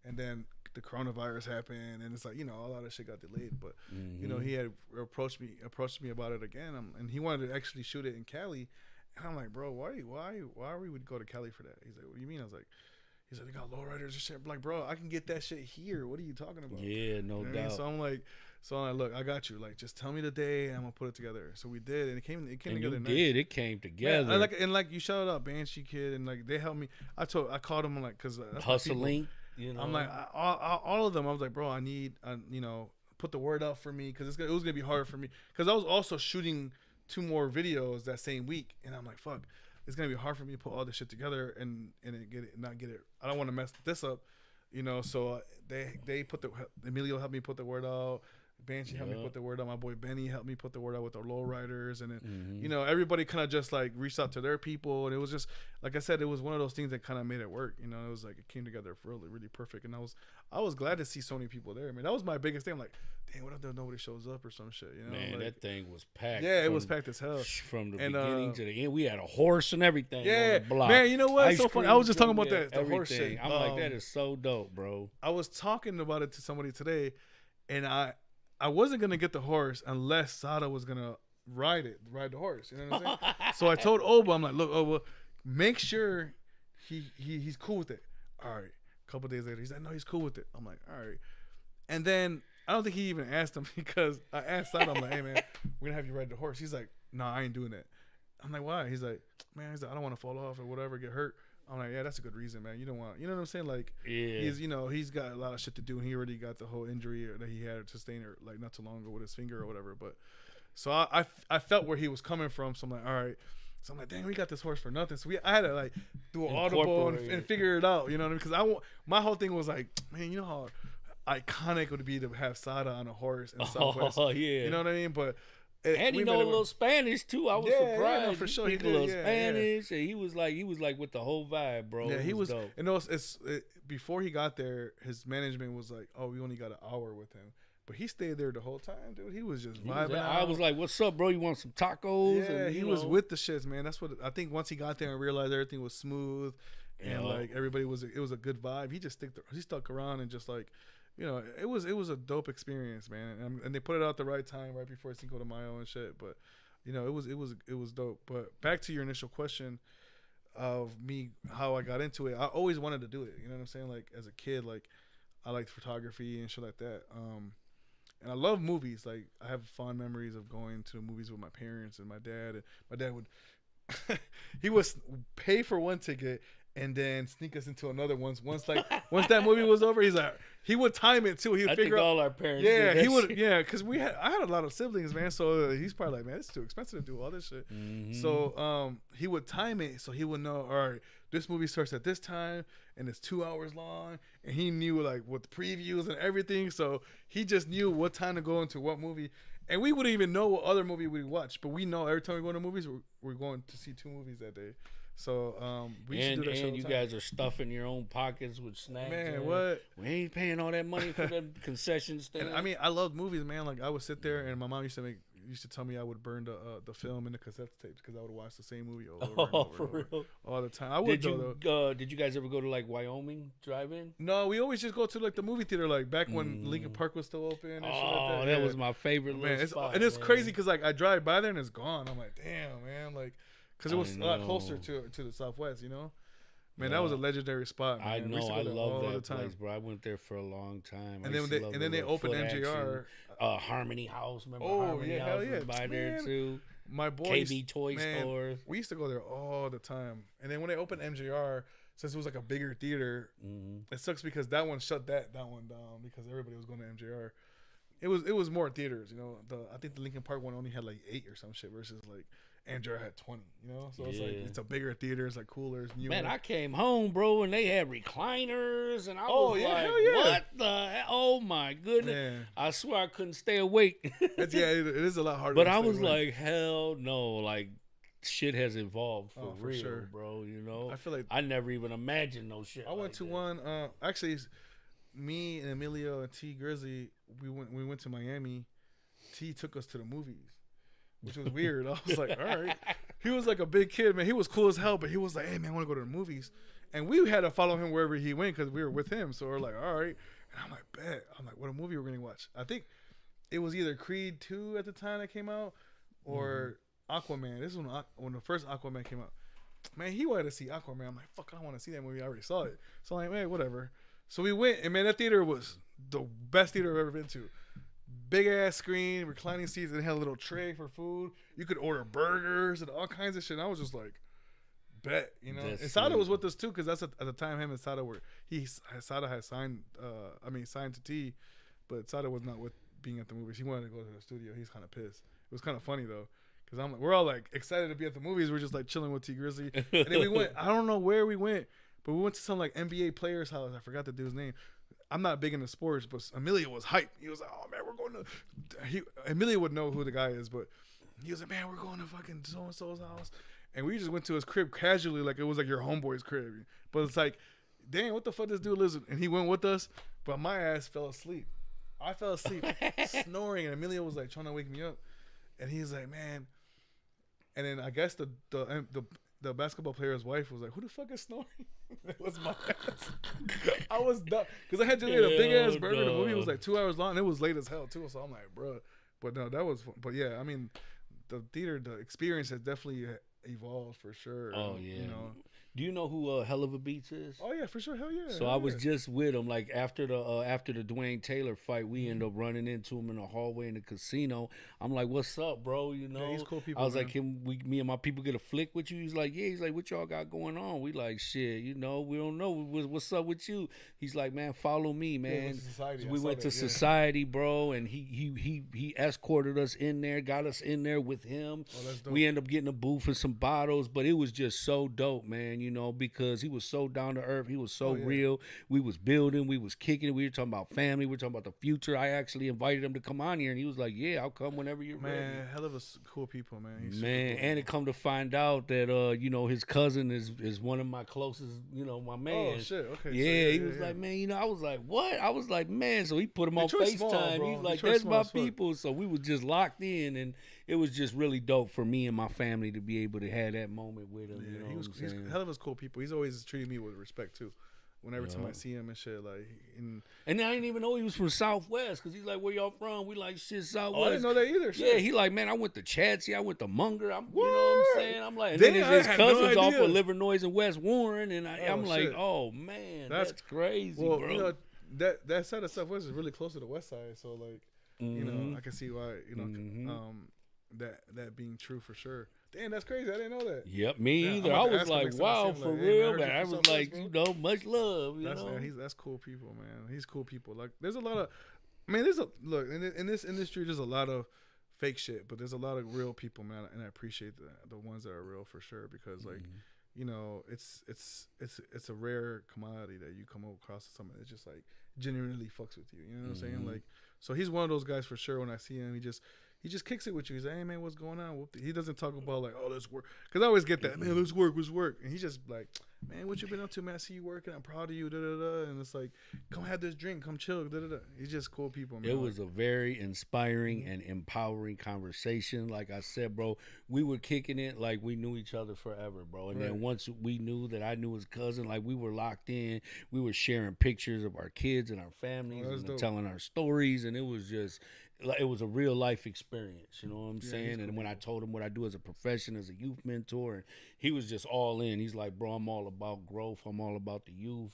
and then the coronavirus happened, and it's like, you know, a lot of shit got delayed. But you know, he had approached me about it again, and he wanted to actually shoot it in Cali, and I'm like, bro, why we would go to Cali for that? He's like, what do you mean? I was like, he's like, they got lowriders and shit. I'm like, bro, I can get that shit here. What are you talking about? Yeah, no You know what I doubt. mean? So I'm like, look, I got you. Like, just tell me the day, and I'm gonna put it together. So we did, and it came And together. you nice. did. It came together. Yeah, like you shouted out Banshee Kid, and like they helped me. I called them like because Hustling. You know, I'm like all of them. I was like, bro, I need you know, put the word out for me because it was gonna be hard for me because I was also shooting 2 more videos that same week, and I'm like, fuck, it's gonna be hard for me to put all this shit together and not get it. I don't want to mess this up, you know. So they Emilio helped me put the word out. Banshee helped me put the word out. My boy Benny helped me put the word out with the low riders, and then you know, everybody kind of just like reached out to their people, and it was just like I said, it was one of those things that kind of made it work. You know, it was like it came together really, really perfect, and I was glad to see so many people there. I mean, that was my biggest thing. I'm like, dang, what if nobody shows up or some shit? You know, man, like, that thing was packed. yeah, it was packed as hell from the And, beginning to the end. We had a horse and everything. Yeah, on the block. man, you know what? Ice So funny. cream I was just talking truck, about yeah, the horse everything. shit. I'm like, that is so dope, bro. I was talking about it to somebody today, and I wasn't gonna get the horse unless Sada was gonna ride the horse. You know what I'm saying? So I told Oba, I'm like, look, Oba, make sure he's cool with it. All right. A couple days later, he's like, no, he's cool with it. I'm like, all right. And then I don't think he even asked him because I asked Sada, I'm like, hey man, we're gonna have you ride the horse. He's like, nah, I ain't doing that. I'm like, why? He's like, man, I don't want to fall off or whatever, get hurt. I'm like, yeah, that's a good reason, man. You don't want, you know what I'm saying? Like, Yeah. he's got a lot of shit to do, and he already got the whole injury that he had sustained like not too long ago with his finger or whatever. But so I felt where he was coming from. So I'm like, all right. So I'm like, dang, we got this horse for nothing. So I had to like do an audible and figure it out. You know what I mean? Because my whole thing was like, man, you know how iconic it would be to have Sada on a horse in Southwest. Oh yeah. You know what I mean? But and he know a little Spanish too. I was surprised. Yeah, no, for sure. He did a little Spanish, and he was like with the whole vibe, bro. Yeah, he was. Dope. And before he got there, his management was like, "Oh, we only got an hour with him," but he stayed there the whole time, dude. He was just vibing. I was like, "What's up, bro? You want some tacos?" Yeah, and, he was with the shits, man. That's what I think. Once he got there and realized everything was smooth, and like everybody it was a good vibe. He stuck around and just like. You know, it was a dope experience, man, and they put it out the right time, right before Cinco de Mayo and shit. But you know, it was dope. But back to your initial question of me, how I got into it. I always wanted to do it. You know what I'm saying? Like as a kid, like I liked photography and shit like that. And I love movies. Like I have fond memories of going to the movies with my parents and my dad. And my dad would he would pay for one ticket and then sneak us into another once once that movie was over. He would time it too. He would I figure think out. all our parents. Yeah, did he that would. shit. Yeah, because I had a lot of siblings, man. So he's probably like, man, it's too expensive to do all this shit. So he would time it, so he would know. All right, this movie starts at this time, and it's 2 hours long, and he knew like what the previews and everything. So he just knew what time to go into what movie, and we wouldn't even know what other movie we watch. But we know every time we go to movies, we're going to see 2 movies that day. So we used to do that shit all And the you time. guys are stuffing your own pockets with snacks. Man, and what? We ain't paying all that money for the concession stand. And I mean, I loved movies, man. Like I would sit there, and my mom used to tell me I would burn the film in the cassette tapes because I would watch the same movie over and over, for and over real? all the time. I would Did you guys ever go to like Wyoming drive-in? No, we always just go to like the movie theater, like back when Lincoln Park was still open. And shit like that. That Yeah. was my favorite Man, little spot. and it's man. crazy because like I drive by there and it's gone. I'm like, damn, man, like because it was a lot closer know. to the Southwest, you know. Man, that was a legendary spot. Man. I We used know. to I go there love all that the time. place, bro. I went there for a long time. And then they opened MJR. Harmony House. Remember Oh, Harmony yeah, House hell yeah. was by there Man, too. My boys, KB Toy Store. We used to go there all the time. And then when they opened MJR, since it was like a bigger theater, it sucks because that one shut that one down because everybody was going to MJR. It was more theaters, you know. I think the Lincoln Park one only had like 8 or some shit versus like MJR had 20, you know. So it's like it's a bigger theater, it's like cooler, it's newer. Man, I came home, bro, and they had recliners, and I Oh, was yeah, like, hell yeah. "What the? Oh my goodness!" Man. I swear I couldn't stay awake. It is a lot harder. But to I stay was awake. like, "Hell no!" Like, shit has evolved for for real, sure. bro. You know, I feel like I never even imagined no shit. I went like to that. one. Actually, me and Emilio and T Grizzly, we went to Miami. T took us to the movies, which was weird. I was like, all right. He was like a big kid, man. He was cool as hell, but he was like, hey man, I want to go to the movies, and we had to follow him wherever he went because we were with him. So we're like, all right. And I'm like, bet. I'm like, what a movie we're gonna watch? I think it was either Creed 2 at the time that came out, or Aquaman. This is when the first Aquaman came out. Man, he wanted to see Aquaman. I'm like, fuck, I don't want to see that movie. I already saw it. So I'm like, man, whatever. So we went, and man, that theater was the best theater I've ever been to. Big ass screen, reclining seats, and it had a little tray for food. You could order burgers and all kinds of shit. And I was just like, bet, you know. That's and Sada sweet. was with us too, because that's at the time him and Sada were. Sada had signed, signed to T, but Sada was not with being at the movies. He wanted to go to the studio. He's kind of pissed. It was kind of funny though. Cause I'm like, we're all like excited to be at the movies. We're just like chilling with T Grizzly, and then we went. I don't know where we went, but we went to some like NBA player's house. I forgot the dude's name. I'm not big into sports, but Emilio was hyped. He was like, "Oh man, we're going to." Emilio would know who the guy is, but he was like, "Man, we're going to fucking so and so's house," and we just went to his crib casually, like it was like your homeboy's crib. But it's like, damn, what the fuck this dude lives in? And he went with us, but my ass fell asleep. I fell asleep snoring, and Emilio was like trying to wake me up, and he's like, "Man." And then I guess the basketball player's wife was like, "Who the fuck is snoring?" It was my ass. I was dumb because I had just ate a big ass burger. The movie was like 2 hours long. And it was late as hell too. So I'm like, bro. But no, that was fun. But yeah, I mean, the theater, the experience has definitely evolved for sure. Oh yeah. You know. Do you know who Hell of a Beats is? Oh yeah, for sure. Hell yeah. So hell I was yeah. just with him. Like after the Dwayne Taylor fight, we end up running into him in the hallway in the casino. I'm like, "What's up, bro?" You know, he's cool people, I was man. like, "Can me and my people get a flick with you?" He's like, "Yeah." He's like, "What y'all got going on?" We like, "Shit, you know, we don't know what's up with you." He's like, "Man, follow me, man." went to Society. So I we saw went to that, yeah. Society, bro, and he escorted us in there, got us in there with him. Oh, that's dope. We end up getting a booth and some bottles, but it was just so dope, man. You know, because he was so down to earth. He was so real. We was building. We was kicking it. We were talking about family. We were talking about the future. I actually invited him to come on here, and he was like, "Yeah, I'll come whenever you're ready." Man, hell of a cool people, man. He's super Man, cool. and it come to find out that you know, his cousin is one of my closest, you know, my man. Oh shit. Okay. Yeah, so, he was like, "Man, you know," I was like, "What?" I was like, "Man," so he put him on Detroit's FaceTime. small, bro. He's like, Detroit's "That's small my as fuck. people." So we was just locked in, and it was just really dope for me and my family to be able to have that moment with him. Yeah, you know he's what I'm saying? hell of a cool people. He's always treated me with respect too. Whenever time I see him and shit, like, And I didn't even know he was from Southwest, because he's like, "Where y'all from?" We like, "Shit, Southwest." oh, I didn't know that either. Yeah, Shit. he like, "Man, I went to Chadsey, I went to Munger." You know what What? I'm saying? I'm like, and Damn, then I his had no cousins off idea. of Livernois and West Warren, and I'm like, shit. "Oh man, That's- that's crazy, Well, bro." you know that side of Southwest is really close to the West Side, so like, you know, I can see why. You know, that being true for sure. Damn, that's crazy. I didn't know that. Yep, me Yeah, either. I'm I about to was ask him like, next time I see wow, him, for like, hey, real, man, I man. heard I you was from Southwest, like, bro. you know, much love, you That's know. that's cool people, man. He's cool people. Like there's a lot of, man. There's a look in this industry. There's a lot of fake shit, but there's a lot of real people, man. And I appreciate the ones that are real for sure because like, you know, it's a rare commodity that you come across something that just like genuinely fucks with you. You know what I'm saying? Like, so he's one of those guys for sure. When I see him, he just kicks it with you. He's like, hey man, what's going on? He doesn't talk about like, oh, let's work. Cause I always get that, man, let's work. And he's just like, man, what you been up to, man? I see you working. I'm proud of you. Da da da. And it's like, come have this drink. Come chill. Da da da. He's just cool people, man. It was a very inspiring and empowering conversation. Like I said, bro, we were kicking it like we knew each other forever, bro. And then once we knew that I knew his cousin, like we were locked in. We were sharing pictures of our kids and our families and telling our stories. And it was just, it was a real life experience, you know what I'm saying? And when I told him what I do as a profession, as a youth mentor, and he was just all in. He's like, bro, I'm all about growth. I'm all about the youth.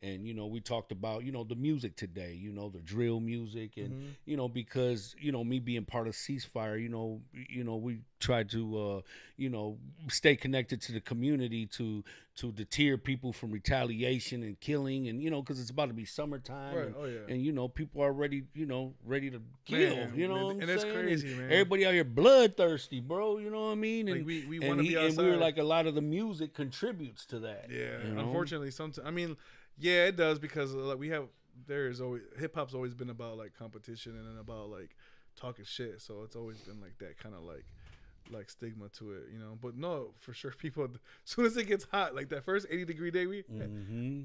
And you know, we talked about, you know, the music today, you know, the drill music. And, you know, because, you know, me being part of Ceasefire, you know, we tried to, you know, stay connected to the community to deter people from retaliation and killing. And, you know, because it's about to be summertime. Right. And, and, you know, people are ready to kill, Man, you know what I'm and saying? it's crazy, man. Everybody out here bloodthirsty, bro, you know what I mean? And like we want to be outside. And we were like, a lot of the music contributes to that. Yeah, you know? unfortunately, sometimes I mean, yeah, it does because like there's always hip hop's always been about like competition and about like talking shit. So it's always been like that kind of like stigma to it, you know. But no, for sure, people as soon as it gets hot, like that first 80-degree day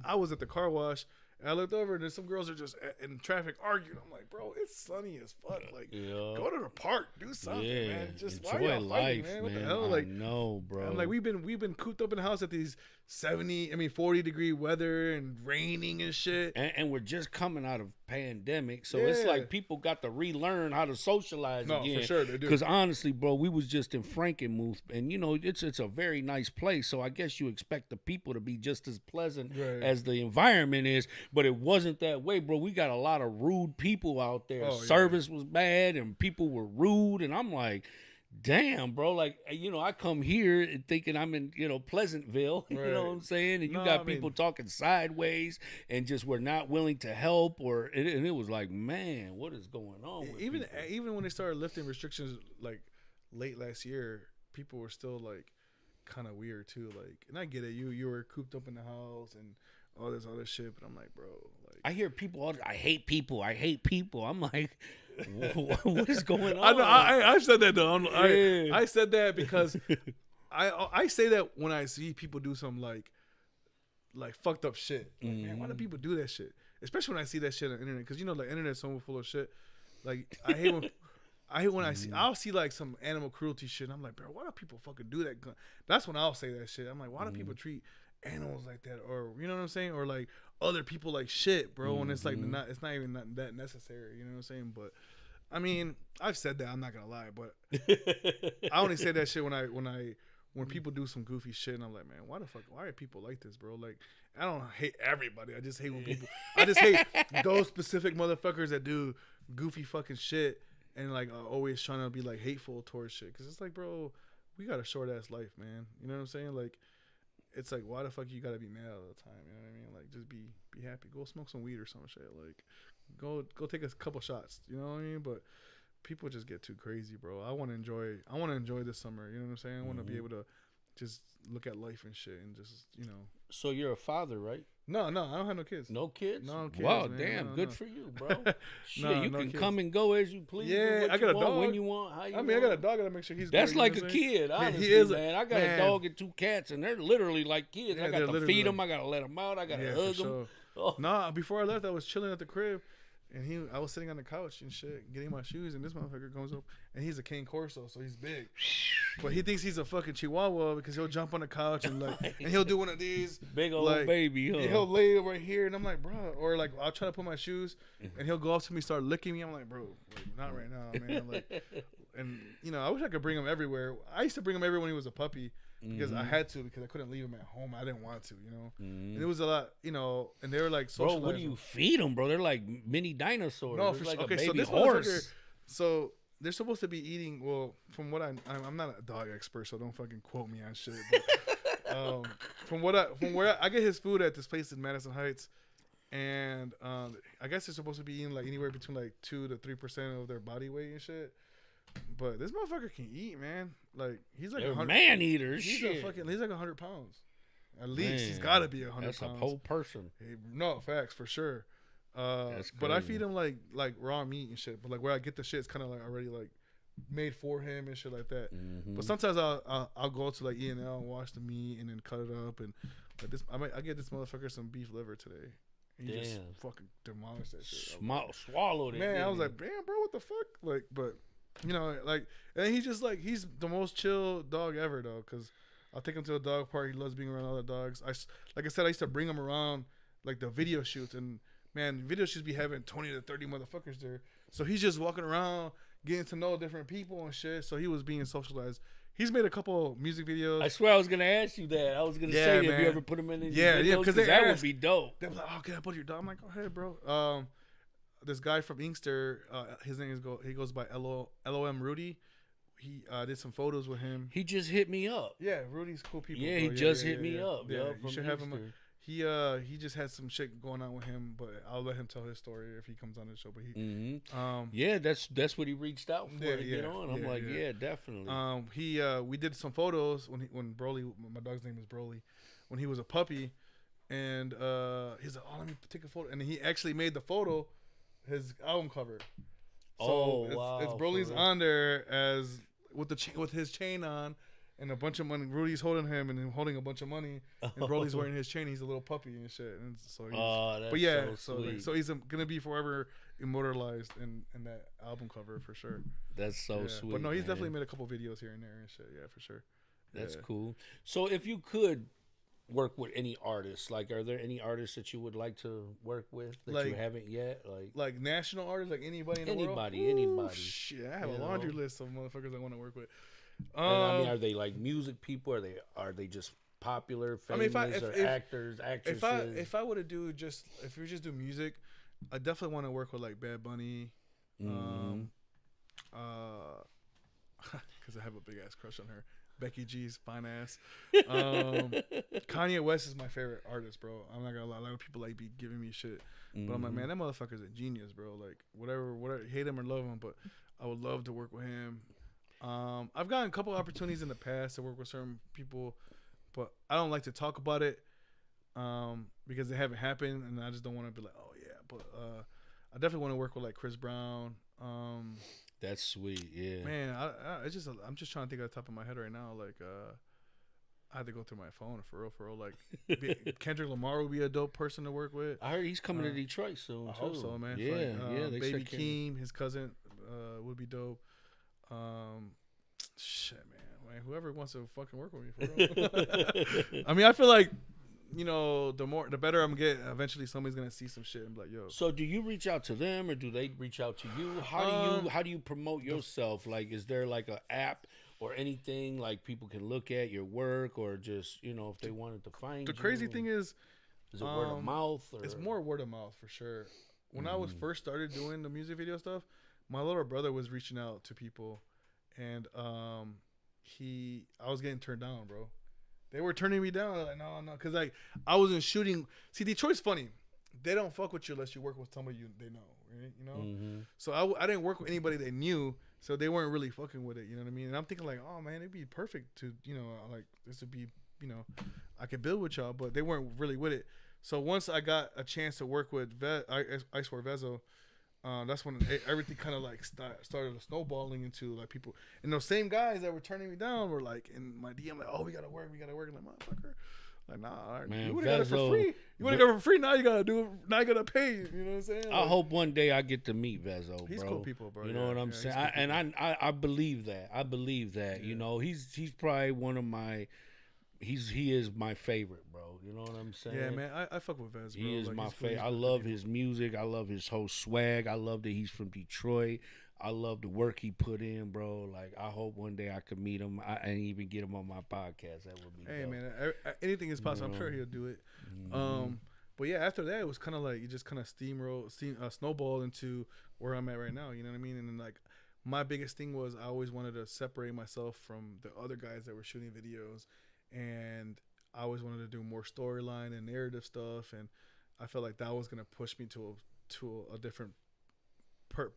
I was at the car wash. And I looked over and there's some girls are just in traffic arguing. I'm like, bro, it's sunny as fuck. Like, go to the park, do something, man. Just enjoy why y'all life, fighting, man? What the hell? Like, no, bro. I'm like, we've been cooped up in the house at these 40-degree weather and raining and shit. And we're just coming out of pandemic, so it's like people got to relearn how to socialize again. No, for sure they do. Because honestly, bro, we was just in Frankenmuth, and you know it's a very nice place. So I guess you expect the people to be just as pleasant as the environment is, but it wasn't that way, bro. We got a lot of rude people out there. Service was bad, and people were rude, and I'm like, damn, bro, like, you know, I come here thinking I'm in, you know, Pleasantville, you know what I'm saying? And you got people talking sideways and just were not willing to help, and it was like, man, what is going on with even when they started lifting restrictions like late last year, people were still like kind of weird too. Like, and I get it, you were cooped up in the house and all this other shit, but I'm like, bro, like, I hear people, I hate people. I'm like, what is going on? I've said that though. I said that because I say that when I see people do some like fucked up shit. Like, man, why do people do that shit? Especially when I see that shit on the internet, because you know, like, internet's so full of shit. Like, I hate when I'll see like some animal cruelty shit. And I'm like, bro, why do people fucking do that? That's when I'll say that shit. I'm like, why do people treat animals like that, or you know what I'm saying, or like other people like shit, bro? And it's like it's not even that necessary, you know what I'm saying? But I mean, I've said that, I'm not gonna lie, but I only say that shit when people do some goofy shit, and I'm like, man, why are people like this, bro? Like, I don't hate everybody, I just hate when people I just hate those specific motherfuckers that do goofy fucking shit and like are always trying to be like hateful towards shit, because it's like, bro, we got a short ass life, man, you know what I'm saying? Like, it's like, why the fuck you gotta be mad all the time? You know what I mean? Like, just be happy. Go smoke some weed or some shit. Like, go take a couple shots. You know what I mean? But people just get too crazy, bro. I want to enjoy this summer. You know what I'm saying? I want to be able to just look at life and shit and just, you know. So you're a father, right? No, I don't have no kids. No kids? No kids. Wow, man. damn, good for you, bro. Shit, you can kids. come and go as you please. Yeah, I got a dog. When you want, how you want. I got a dog. I gotta make sure he's. That's good, like you know a what I'm saying? kid, honestly, he is man. I got a dog and 2 cats, and they're literally like kids. Yeah, I got to feed them. I got to let them out. I got to hug them. Sure. Oh. Nah, before I left, I was chilling at the crib, and I was sitting on the couch and shit, getting my shoes, and this motherfucker comes up, and he's a Cane Corso, so he's big, but he thinks he's a fucking Chihuahua because he'll jump on the couch and like, and he'll do one of these big old like, baby. Huh? He'll lay over here, and I'm like, bro, or like I'll try to put my shoes, and he'll go up to me, start licking me. I'm like, bro, like, not right now, man. Like, and you know, I wish I could bring him everywhere. I used to bring him everywhere when he was a puppy. Because I had to, because I couldn't leave him at home. I didn't want to, you know. And it was a lot, you know. And they were like socializing. Bro, what do you feed them, bro? They're like mini dinosaurs. No, for like okay, a baby horse. So they're supposed to be eating. Well, from what I'm not a dog expert, so don't fucking quote me on shit. But, from where I get his food at this place in Madison Heights, and I guess they're supposed to be eating like anywhere between like 2 to 3% of their body weight and shit. But this motherfucker can eat, man. Like he's like They're 100. man eaters. He's Shit. he's like 100 pounds. At least he's Man, got to be 100 That's pounds. a whole person. No, facts for sure. That's But I crazy. feed him like raw meat and shit. But like where I get the shit, it's kind of like already like made for him and shit like that. Mm-hmm. But sometimes I'll go to like E&L and wash the meat and then cut it up and like this. I get this motherfucker some beef liver today. And he just Damn. fucking demolished that shit. Swallowed it. Man, I didn't was he? like, damn, bro, what the fuck? Like, but you know, like, and he's just like he's the most chill dog ever though, because I'll take him to a dog park. He loves being around other dogs. Like I said, I used to bring him around like the video shoots, and man, video shoots be having 20 to 30 motherfuckers there. So he's just walking around, getting to know different people and shit. So he was being socialized. He's made a couple music videos. I swear I was gonna ask you that. I was gonna Yeah, say, have man. you ever put him in? Yeah, videos? because they that asked. would be dope. They were like, "Oh, can I put your dog?" I'm like, "Go ahead, bro." This guy from Inkster, his name is he goes by LOM Rudy. He did some photos with him. He just hit me up. Yeah, Rudy's cool people. Yeah, bro. he just hit me up. Yeah, yo, you from should have him. Inkster. He just had some shit going on with him, but I'll let him tell his story if he comes on the show. But he, Yeah, that's what he reached out for Yeah, to get yeah, on. I'm yeah, like, yeah. yeah, definitely. we did some photos when Broly, my dog's name is Broly, when he was a puppy, and he's like, "Oh, let me take a photo," and he actually made the photo his album cover. So wow, it's for Broly's real. on there as with his chain on. And a bunch of money. Rudy's holding him and him holding a bunch of money. And Broly's wearing his chain. He's a little puppy and shit. And so he's, That's but yeah, so sweet. so he's gonna be forever immortalized in that album cover for sure. That's so Yeah. sweet. But no, he's man. definitely made a couple videos here and there and shit. Yeah, for sure. That's Yeah. cool. So if you could work with any artists, like, are there any artists that you would like to work with that you Like- haven't yet? Like national artists, like anybody in the world. Anybody. Shit, I have You a laundry know? list of motherfuckers I want to work with. And, I mean, are they like music people? Are they just popular, famous, or actors, actresses? If I were to do if we just do music, I definitely want to work with like Bad Bunny, because I have a big ass crush on her. Becky G's fine ass. Kanye West is my favorite artist, bro. I'm not gonna lie. A lot of people like be giving me shit, but I'm like, man, that motherfucker's a genius, bro. Like whatever, hate him or love him, but I would love to work with him. I've gotten a couple opportunities in the past to work with certain people, but I don't like to talk about it because they haven't happened, and I just don't want to be like, oh yeah. But I definitely want to work with like Chris Brown. That's sweet, yeah. Man, I'm just trying to think off the top of my head right now. Like, I had to go through my phone for real. Like, Kendrick Lamar would be a dope person to work with. I heard he's coming to Detroit soon I too. hope so, man. Yeah, Like, They Baby said Keem, his cousin, would be dope. Shit, man. Whoever wants to fucking work with me, for real. I mean, I feel like, you know, the better I'm getting, eventually somebody's gonna see some shit and be like, yo. So do you reach out to them or do they reach out to you? How do you promote yourself? Like, is there like a app or anything like people can look at your work, or just, you know, if they wanted to find The you? crazy thing is it word of mouth? Or? it's more word of mouth for sure. When I was first started doing the music video stuff, my little brother was reaching out to people, and I was getting turned down, bro. They were turning me down. Like, no, because like I wasn't shooting. See, Detroit's funny. They don't fuck with you unless you work with somebody they know, right? You know. So I didn't work with anybody they knew, so they weren't really fucking with it. You know what I mean? And I'm thinking like, oh man, it'd be perfect to, you know, like this would be, you know, I could build with y'all, but they weren't really with it. So once I got a chance to work with Ice War Vezo, that's when everything kind of like started snowballing into like people, and those same guys that were turning me down were like in my DM like, oh, we gotta work. I'm like, motherfucker, like, nah, Man, you would have got it for free. You would have got it for free. Now you gotta do it. Now you gotta pay. You know what I'm saying? I hope one day I get to meet Vezo, bro. He's cool people, bro. You know what I'm saying? I believe that. I believe that. You know, he's probably one of my. He is my favorite, bro. You know what I'm saying? Yeah, man, I fuck with Vez, bro. He is like, my he's cool. favorite. I love his music. I love his whole swag. I love that he's from Detroit. I love the work he put in, bro. Like, I hope one day I could meet him and even get him on my podcast. That would be dope. Man, anything is possible. I'm sure he'll do it. But yeah, after that, it was kind of like you just kind of snowball into where I'm at right now. You know what I mean? And then like my biggest thing was I always wanted to separate myself from the other guys that were shooting videos, and I always wanted to do more storyline and narrative stuff, and I felt like that was gonna push me to a different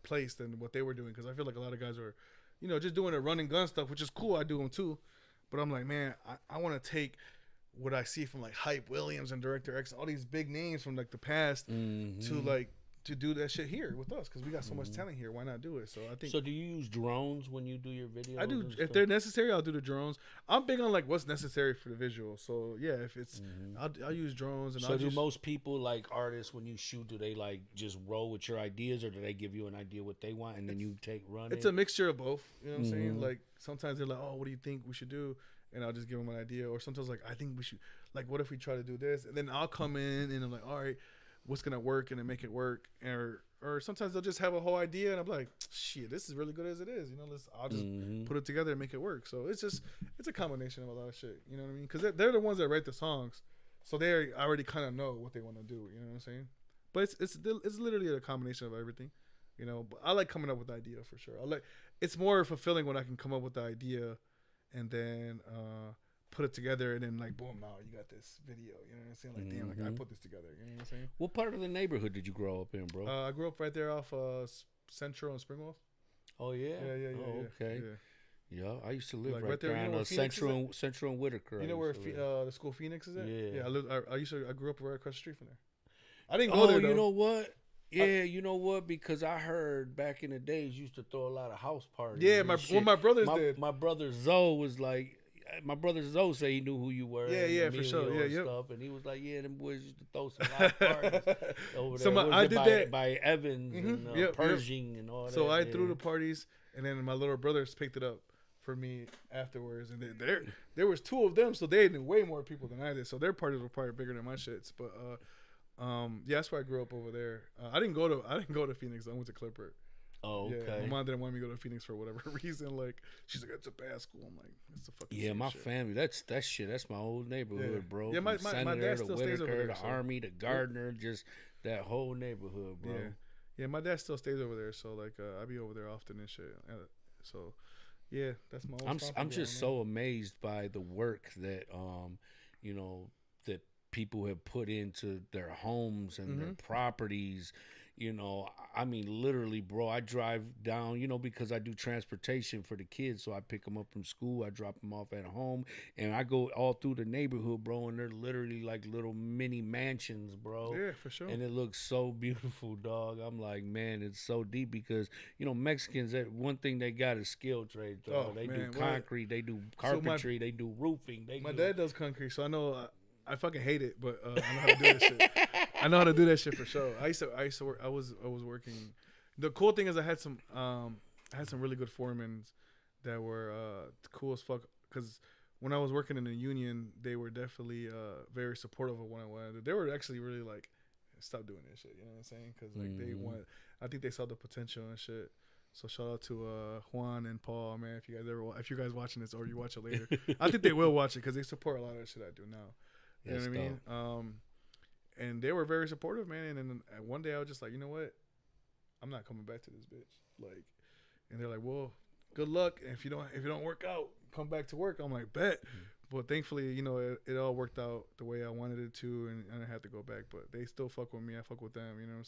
place than what they were doing, because I feel like a lot of guys are, you know, just doing the run and gun stuff, which is cool. I do them too, but I'm like, man, I want to take what I see from like Hype Williams and Director X, all these big names from like the past, to like to do that shit here with us, because we got so much talent here. Why not do it? So I think. So do you use drones when you do your videos? I do. If they're necessary, I'll do the drones. I'm big on like what's necessary for the visual. So yeah, if it's, I'll use drones. And so I'll do just, most people, like artists, when you shoot, do they like just roll with your ideas, or do they give you an idea what they want and then you run it's it? a mixture of both. You know what I'm saying? Like sometimes they're like, oh, what do you think we should do? And I'll just give them an idea. Or sometimes like, I think we should, like, what if we try to do this? And then I'll come in and I'm like, all right, what's gonna work, and then make it work. Or sometimes they'll just have a whole idea, and I'm like, shit, this is really good as it is. You know, I'll just put it together and make it work. So it's a combination of a lot of shit. You know what I mean? Because they're the ones that write the songs, so they already kind of know what they want to do. You know what I'm saying? But it's literally a combination of everything. You know, but I like coming up with the idea for sure. It's more fulfilling when I can come up with the idea, and then put it together, and then like boom, now you got this video. You know what I'm saying? Like damn, like I put this together. You know what I'm saying? What part of the neighborhood did you grow up in, bro? I grew up right there off Central and Springwell. Oh yeah. Yeah. Oh, okay. Yeah, I used to live Like right right there, there you know on where Phoenix is Central and Whitaker. You know where the the school Phoenix is at? Yeah. I grew up right across the street from there. I didn't go Oh, there though. you know what? Yeah, you know what? Because I heard back in the days used to throw a lot of house parties. Yeah, and my shit. my brothers did. My brother Zoe was like, my brother Zoe said he knew who you were. Yeah, and for sure. Emilio Yeah, and yep. stuff, and he was like, yeah, them boys used to throw some house parties over there. So What was I it, did by, that by Evans and Yep. Pershing and all that. So I yeah. threw the parties, and then my little brothers picked it up for me afterwards. And there was two of them, so they knew way more people than I did. So their parties were probably bigger than my shits. But yeah, that's where I grew up over there. I didn't go to Phoenix. I went to Clipper. Oh, okay. Yeah, my mom didn't want me to go to Phoenix for whatever reason. Like she's like, it's a bad school. I'm like, it's a fucking Yeah, my shit. family. That's shit. That's my old neighborhood, Yeah. bro. Yeah, my From dad Senator still to stays over Whitaker, there, the so- Army, the Gardner, just that whole neighborhood, bro. Yeah, my dad still stays over there, so like I be over there often and shit. So yeah, that's my. I'm just so amazed by the work that you know, that people have put into their homes and their properties. You know, I mean, literally, bro, I drive down, you know, because I do transportation for the kids. So I pick them up from school, I drop them off at home, and I go all through the neighborhood, bro. And they're literally like little mini mansions, bro. Yeah, for sure. And it looks so beautiful, dog. I'm like, man, it's so deep because, you know, Mexicans, that one thing they got is skill trade, dog. Oh, They man, do what? concrete, they do carpentry, they do roofing. My dad does concrete, so I know. I fucking hate it, but I know how to do that shit. I know how to do that shit for sure. I used to work. I was working. The cool thing is I had some really good foremen that were cool as fuck. Because when I was working in the union, they were definitely very supportive of what I wanted. They were actually really like, stop doing this shit. You know what I'm saying? Because like they want. I think they saw the potential and shit. So shout out to Juan and Paul, man. If you guys watching this or you watch it later, I think they will watch it because they support a lot of the shit I do now. You know what I mean? And they were very supportive, man. And then one day I was just like, you know what? I'm not coming back to this bitch. Like, and they're like, well, good luck. And if you don't work out, come back to work. I'm like, bet. But thankfully, you know, it all worked out the way I wanted it to, and I didn't have to go back. But they still fuck with me. I fuck with them. You know what I'm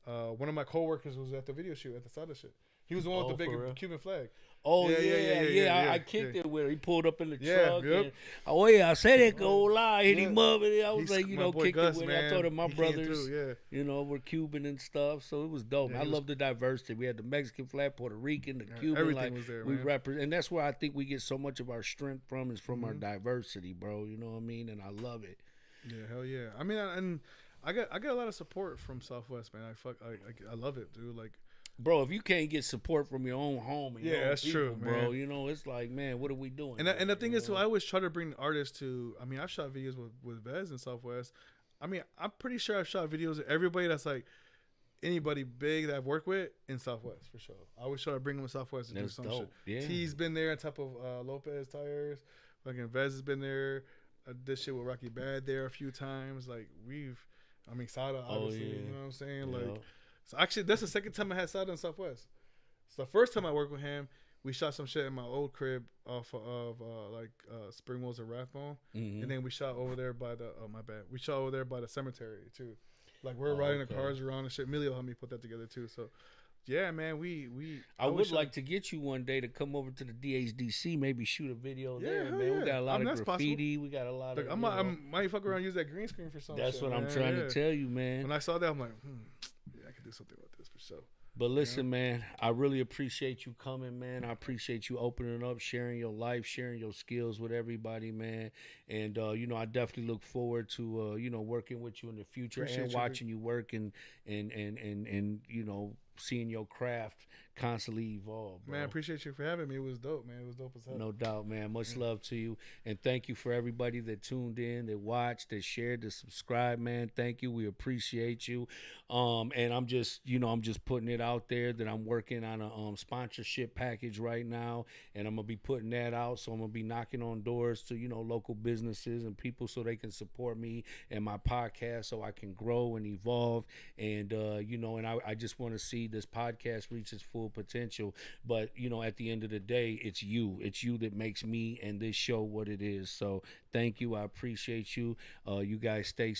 saying? One of my coworkers was at the video shoot at the Sada shit. He was the one with the big Cuban flag. Oh yeah. I kicked it with him. He pulled up in the truck. Yep. And, oh yeah, I said it go lie. Hit him up. And I was like, you my know, boy kick Gus, it with man. him. I told him my He came brothers, through, you know, were Cuban and stuff. So it was dope. Yeah, I love the diversity. We had the Mexican flag, Puerto Rican, the Cuban. everything like, was there, we man. represent, and that's where I think we get so much of our strength from is from our diversity, bro. You know what I mean? And I love it. Yeah, hell yeah. I mean, I got a lot of support from Southwest, man. I love it, dude. Like, bro, if you can't get support from your own home, and your own that's people, true, bro. man. You know, it's like, man, what are we doing? And the thing is, too, I always try to bring artists to. I mean, I've shot videos with Vez in Southwest. I mean, I'm pretty sure I've shot videos with everybody that's like anybody big that I've worked with in Southwest for sure. I always try to bring them to Southwest to do some dope. shit. Yeah. T's been there on top of Lopez tires. Fucking Vez has been there. I did shit with Rocky Bad there a few times. Like Sada, obviously. yeah. You know what I'm saying? Yeah. Like, so actually, that's the second time I had Sada in Southwest. So the first time I worked with him, we shot some shit in my old crib off of Spring Wells and Rathbone, and then we shot over there by the my bad. We shot over there by the cemetery too. Like we're riding the cars around and shit. Emilio helped me put that together too. So yeah, man, we. I would like to get you one day to come over to the DHDC, maybe shoot a video there, man. Yeah. We got a lot of that's graffiti. possible. We got a lot Like, of. I might fuck around and use that green screen for something. That's what I'm trying to tell you, man. When I saw that, I'm like, yeah, I could do something about this for sure. But listen, man, I really appreciate you coming, man. I appreciate you opening up, sharing your life, sharing your skills with everybody, man. And I definitely look forward to working with you in the future and watching you work and seeing your craft constantly evolve, bro. Man, I appreciate you for having me. It was dope, man. It was dope as hell. No doubt, man. Much love to you. And thank you for everybody that tuned in, that watched, that shared, that subscribed, man. Thank you. We appreciate you. And I'm just putting it out there that I'm working on a sponsorship package right now, and I'm going to be putting that out. So I'm going to be knocking on doors to, local businesses and people so they can support me and my podcast so I can grow and evolve. And, and I just want to see this podcast reach its full potential. But at the end of the day, it's you that makes me and this show what it is. So thank you. I appreciate you. You guys stay safe.